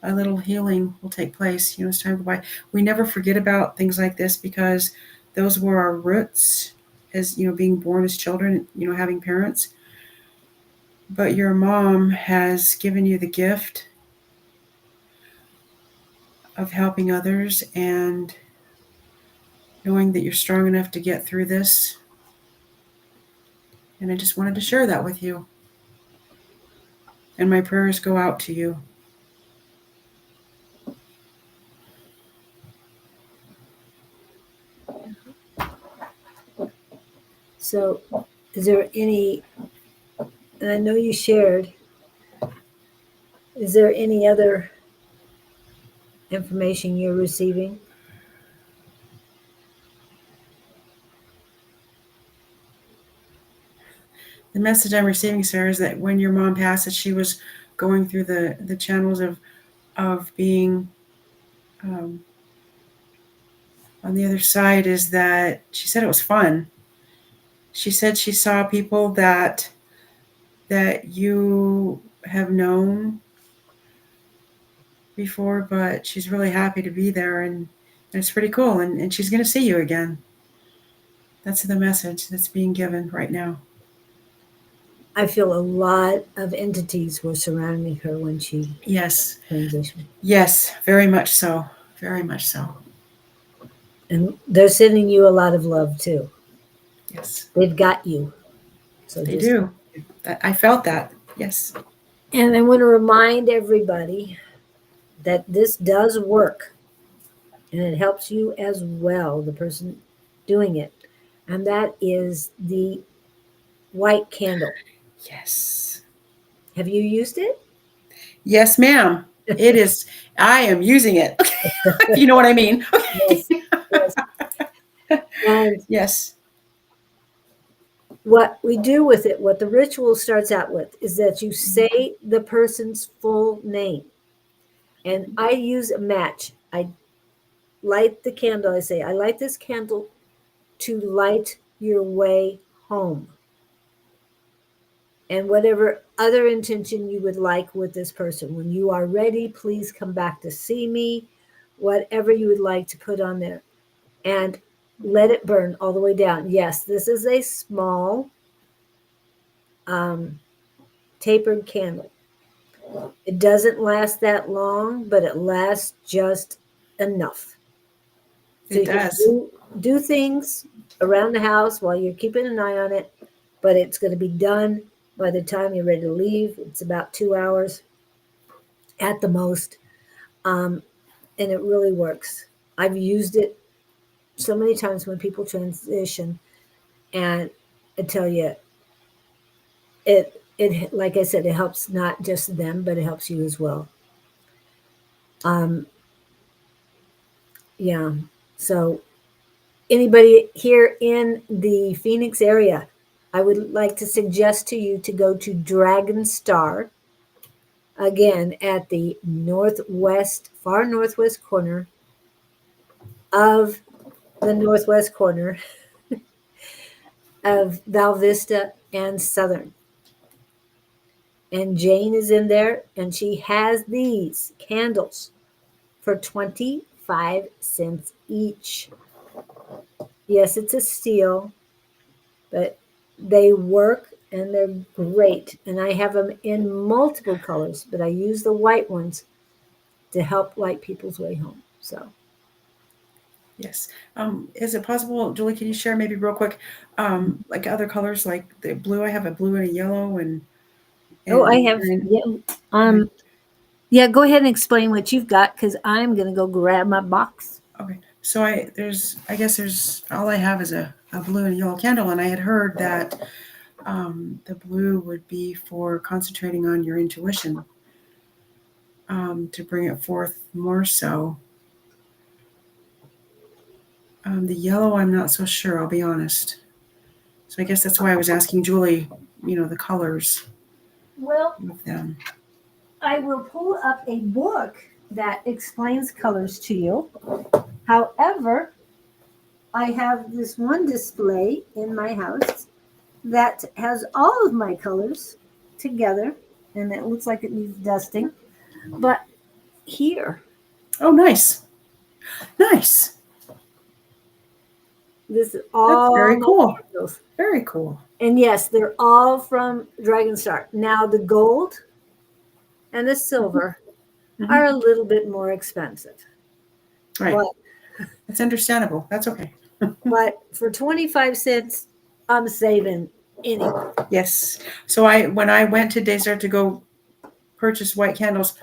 a little healing will take place. As time goes by, we never forget about things like this because those were our roots, as being born as children, having parents. But your mom has given you the gift of helping others and knowing that you're strong enough to get through this. And I just wanted to share that with you. And my prayers go out to you. So, is there any, and I know you shared, is there any other information you're receiving? The message I'm receiving, Sarah, is that when your mom passed, that she was going through the channels of being on the other side, is that she said it was fun. She said she saw people that you have known before, but she's really happy to be there, and it's pretty cool. And she's going to see you again. That's the message that's being given right now. I feel a lot of entities were surrounding her when she Yes. transitioned. Yes, very much so. Very much so. And they're sending you a lot of love too. Yes. They've got you. So They just, do. I felt that. Yes. and I want to remind everybody that this does work and it helps you as well, the person doing it. and that is the white candle. Yes. Have you used it? Yes, ma'am. It is. I am using it. Okay. If you know what I mean. Yes, Okay. yes. And Yes. what we do with it, what the ritual starts out with, is that you say the person's full name. And I use a match. I light the candle. I say, I light this candle to light your way home. And whatever other intention you would like with this person. When you are ready, please come back to see me. Whatever you would like to put on there. And let it burn all the way down. Yes, this is a small um, tapered candle. It doesn't last that long, but it lasts just enough. So It you can does. do things around the house while you're keeping an eye on it, but it's going to be done by the time you're ready to leave. It's about 2 hours at the most, um, and it really works. I've used it so many times when people transition, and I tell you, it like I said, it helps not just them, but it helps you as well. Um, yeah. So anybody here in the Phoenix area, I would like to suggest to you to go to Dragon Star again at the northwest, far northwest corner of the northwest corner of Val Vista and Southern. And Jane is in there and she has these candles for 25 cents each. Yes, it's a steal, but they work and they're great. And I have them in multiple colors, but I use the white ones to help light people's way home. So, Yes. Is it possible, Julie? Can you share maybe real quick, like other colors, like the blue? I have a blue and a yellow, oh, and I have, green. yeah, Okay. yeah, go ahead and explain what you've got because I'm going to go grab my box. Okay. So I guess there's all I have is a blue and yellow candle, and I had heard that the blue would be for concentrating on your intuition, to bring it forth more so. The yellow, I'm not so sure. I'll be honest. So I guess that's why I was asking Julie, the colors Well, of them. I will pull up a book that explains colors to you. However, I have this one display in my house that has all of my colors together, and it looks like it needs dusting. But here, Oh, nice, nice. this is That's all very my cool. candles. Very cool. And yes, they're all from Dragon Star. Now, the gold and the silver Mm-hmm. are a little bit more expensive. Right. But That's understandable. That's okay. but for 25 cents, I'm saving anyway. Yes. So when I went to Desert to go purchase white candles,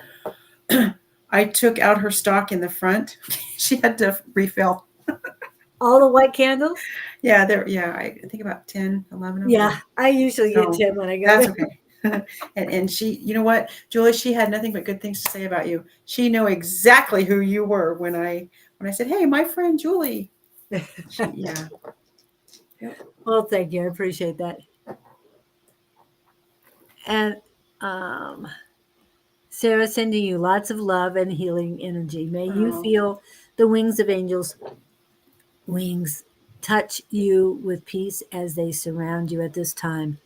I took out her stock in the front. She had to refill. All the white candles? Yeah, I think about 10, 11 of Yeah, them. I usually get So 10 when I go that's there. okay. And she, you know what, Julie, she had nothing but good things to say about you. She knew exactly who you were when I said, "Hey, my friend Julie." Yeah. Yep. Well, thank you. I appreciate that. And um, Sarah, sending you lots of love and healing energy. May you Oh, feel the wings of angels' wings touch you with peace as they surround you at this time.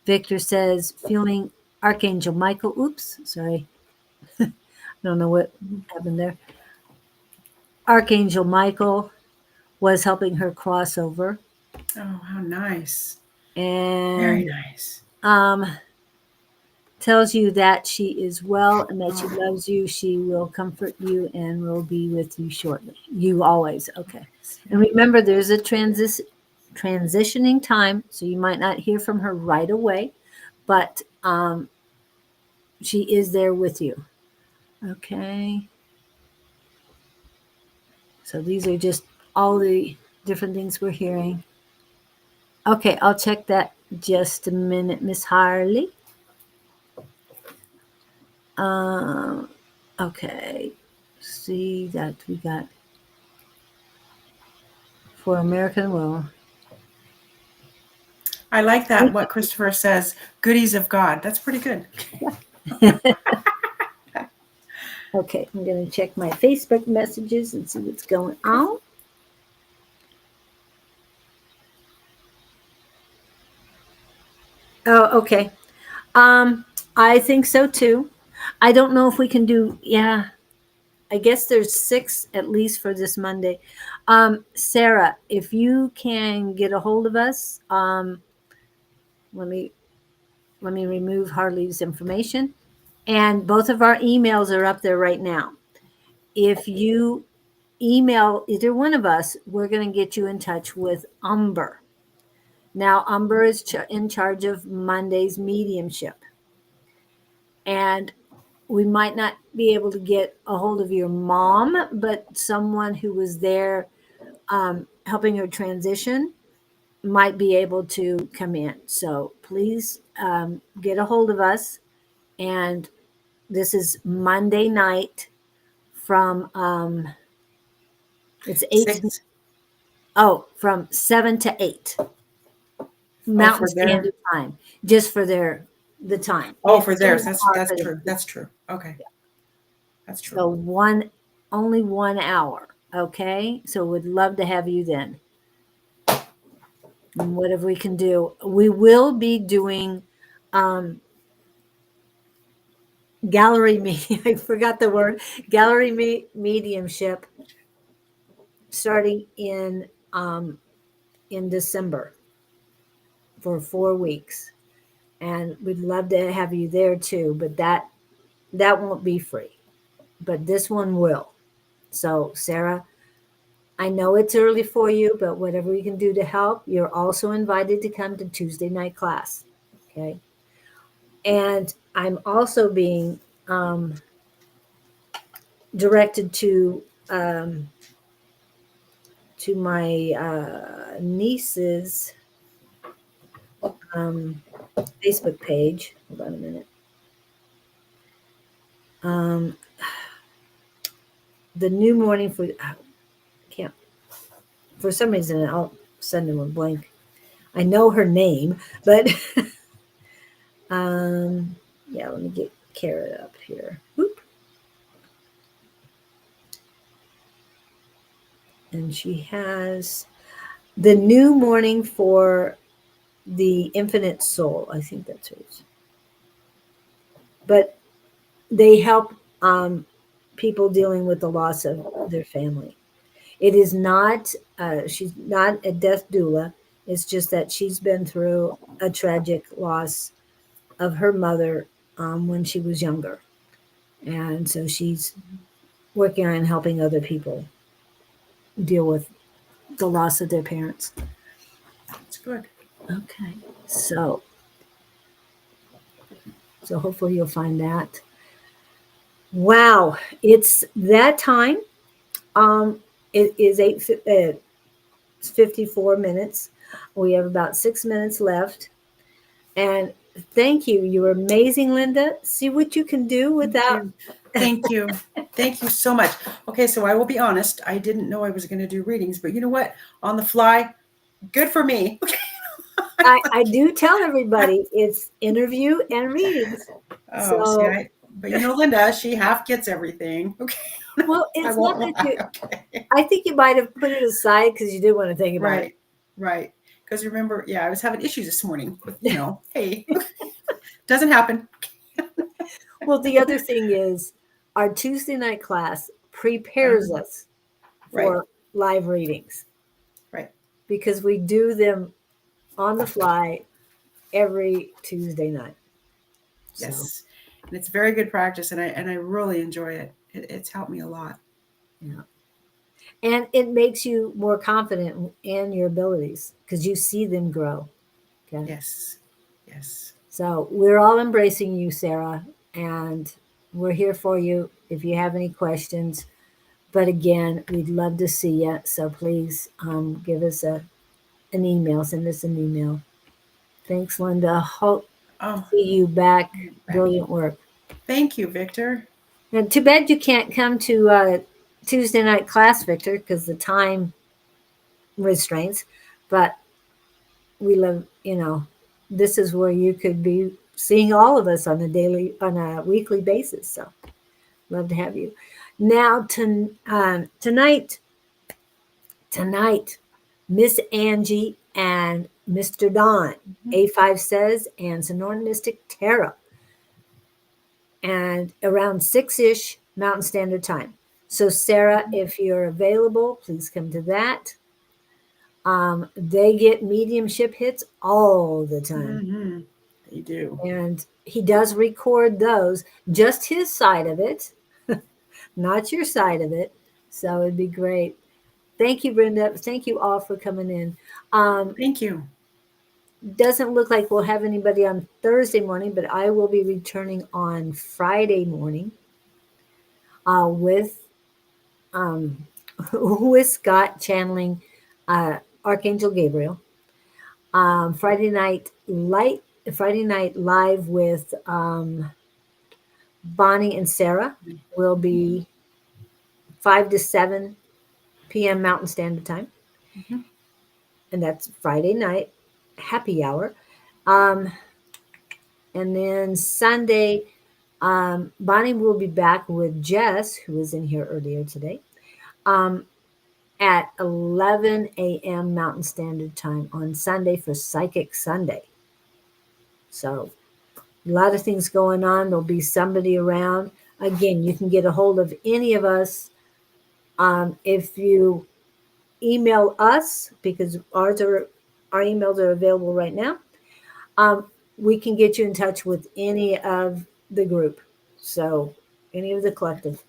Victor says, feeling Archangel Michael. Oops, sorry. I don't know what happened there. Archangel Michael was helping her cross over. oh, how nice. Very And nice. um, tells you that she is well and that she Oh, loves you. She will comfort you and will be with you shortly. You always. Okay. And remember, there's a transitioning time, so you might not hear from her right away, but she is there with you. Okay. So these are just all the different things we're hearing. Okay, I'll check that just a minute, Miss Harley. Um, okay. See that we got for American Will. I like that, what Christopher says, goodies of God. That's pretty good. Okay, I'm going to check my Facebook messages and see what's going on. Oh, okay. I think so too. I don't know if we can do, yeah, I guess there's 6 at least for this Monday. Sarah, if you can get a hold of us, let me remove Harley's information. And both of our emails are up there right now. If you email either one of us, we're going to get you in touch with Umber. Now, Umber is in charge of Monday's mediumship. And we might not be able to get a hold of your mom, but someone who was there helping her transition might be able to come in. So please get a hold of us. And this is Monday night from it's 8 6. from 7 to 8 Oh, Mountain for their, Standard Time, just for the time. oh, for It's only theirs. an That's hour that's for them. true. That's true. Okay. That's true. So only 1 hour. Okay. So we'd love to have you then. And whatever we can do. We will be doing um gallery me I forgot the word. Gallery mediumship starting in December for 4 weeks. And we'd love to have you there too, but that won't be free. But this one will. So Sarah, I know it's early for you, but whatever we can do to help, you're also invited to come to Tuesday night class. Okay. And I'm also being directed to my niece's um, Facebook page. Hold on a minute. Um, the new morning for can't for some reason I'll send him a blank. I know her name, but yeah, let me get Carrot up here. Boop. And she has the new morning for the infinite soul. I think that's hers. But they help people dealing with the loss of their family. It is not, she's not a death doula. It's just that she's been through a tragic loss of her mother when she was younger. And so she's working on helping other people deal with the loss of their parents. That's good. Okay. So hopefully you'll find that. Wow. It's that time. It is 54 minutes. We have about 6 minutes left. And thank you. You're amazing, Linda. See what you can do Thank without. you. Thank you. Thank you so much. Okay, so I will be honest. I didn't know I was going to do readings, but you know what? On the fly, good for me. I do tell everybody it's interview and readings. Oh, see, So, but you know, Linda, she half gets everything. Okay. well, I it's not won't that lie. you, Okay. I think you might have put it aside because you did want to think about it. Right. Right. Because remember, yeah, I was having issues this morning with, hey, doesn't happen. Well, the other thing is our Tuesday night class prepares Uh-huh. us Right. for live readings Right. because we do them on the fly every Tuesday night. So, Yes. And it's very good practice, and I really enjoy it. It's helped me a lot. yeah. And it makes you more confident in your abilities because you see them grow. Okay. Yes. Yes. So we're all embracing you, Sarah, and we're here for you if you have any questions. But again, we'd love to see you. So please give us an email. Send us an email. Thanks, Linda. Hope to Oh, see you back. back. Brilliant work. Thank you, Victor. And too bad you can't come to Tuesday night class, Victor, because the time restraints. But we love, this is where you could be seeing all of us on a weekly basis. So love to have you. Now, tonight, Miss Angie and Mr. Don, A5 says, and Sonora Mystic Tarot, and around 6-ish Mountain Standard Time. So, Sarah, if you're available, please come to that. They get mediumship hits all the time. Mm-hmm. They do. And he does record those, just his side of it, not your side of it. So it'd be great. Thank you, Brenda. Thank you all for coming in. Thank you. Doesn't look like we'll have anybody on Thursday morning, but I will be returning on Friday morning with with Scott channeling Archangel Gabriel. Friday night live with Bonnie and Sarah will be 5 to 7 p.m. Mountain Standard Time. Mm-hmm. And that's Friday night, happy hour. And then Sunday, Bonnie will be back with Jess, who was in here earlier today, at 11 a.m. Mountain Standard Time on Sunday for Psychic Sunday. So a lot of things going on. There'll be somebody around. Again, you can get a hold of any of us if you email us, because our emails are available right now. We can get you in touch with any of the group. So any of the collective,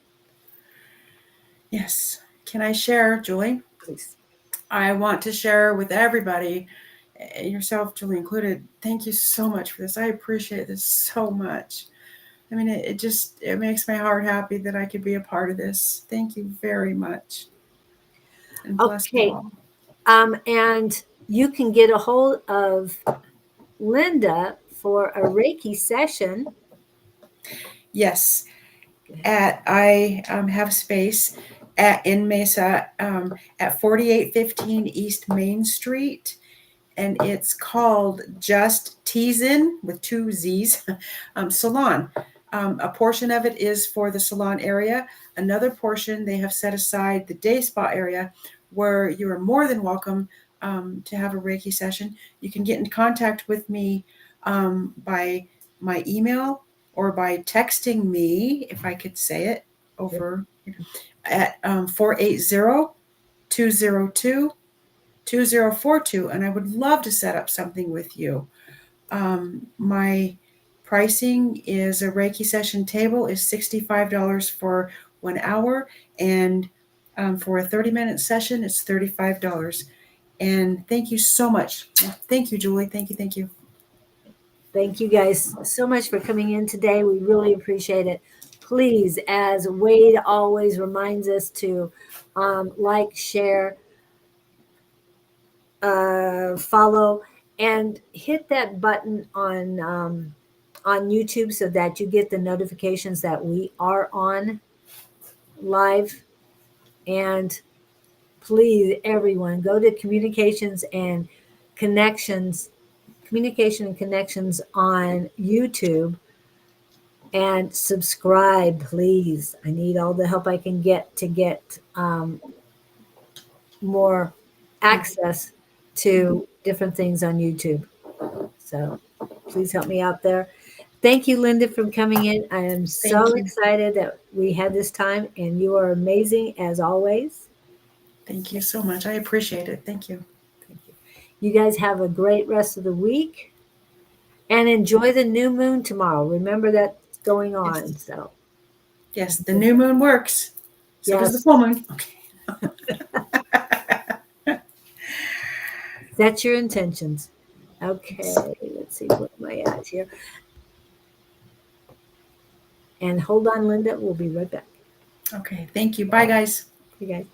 Yes. Can I share, Julie? please. I want to share with everybody, yourself, Julie included. Thank you so much for this. I appreciate this so much. I mean, it makes my heart happy that I could be a part of this. Thank you very much. And bless you Okay. all. And you can get a hold of Linda for a Reiki session. Yes. I have space in Mesa at 4815 East Main Street, and it's called Just Teasin with 2 Z's Salon. A portion of it is for the salon area. Another portion they have set aside the day spa area, where you are more than welcome to have a Reiki session. You can get in contact with me by my email or by texting me, if I could say it, over at 480-202-2042. And I would love to set up something with you. My pricing is a Reiki session table is $65 for 1 hour, and for a 30-minute session, it's $35. And thank you so much. Thank you, Julie. Thank you. Thank you. Thank you guys so much for coming in today. We really appreciate it. Please, as Wade always reminds us to like, share, follow, and hit that button on YouTube so that you get the notifications that we are on live. And please, everyone, go to communication and connections on YouTube and subscribe, please. I need all the help I can get to get more access to different things on YouTube. So please help me out there. Thank you, Linda, for coming in. I am so Thank you. excited that we had this time, and you are amazing as always. Thank you so much. I appreciate it. Thank you. Thank you. You guys have a great rest of the week and enjoy the new moon tomorrow. Remember that's going on. Yes. So, Yes, the new moon works. So does the yes, full moon. Okay. set your intentions. Okay, let's see, what am I at here? And hold on, Linda. We'll be right back. Okay. Thank you. Bye, guys. You guys.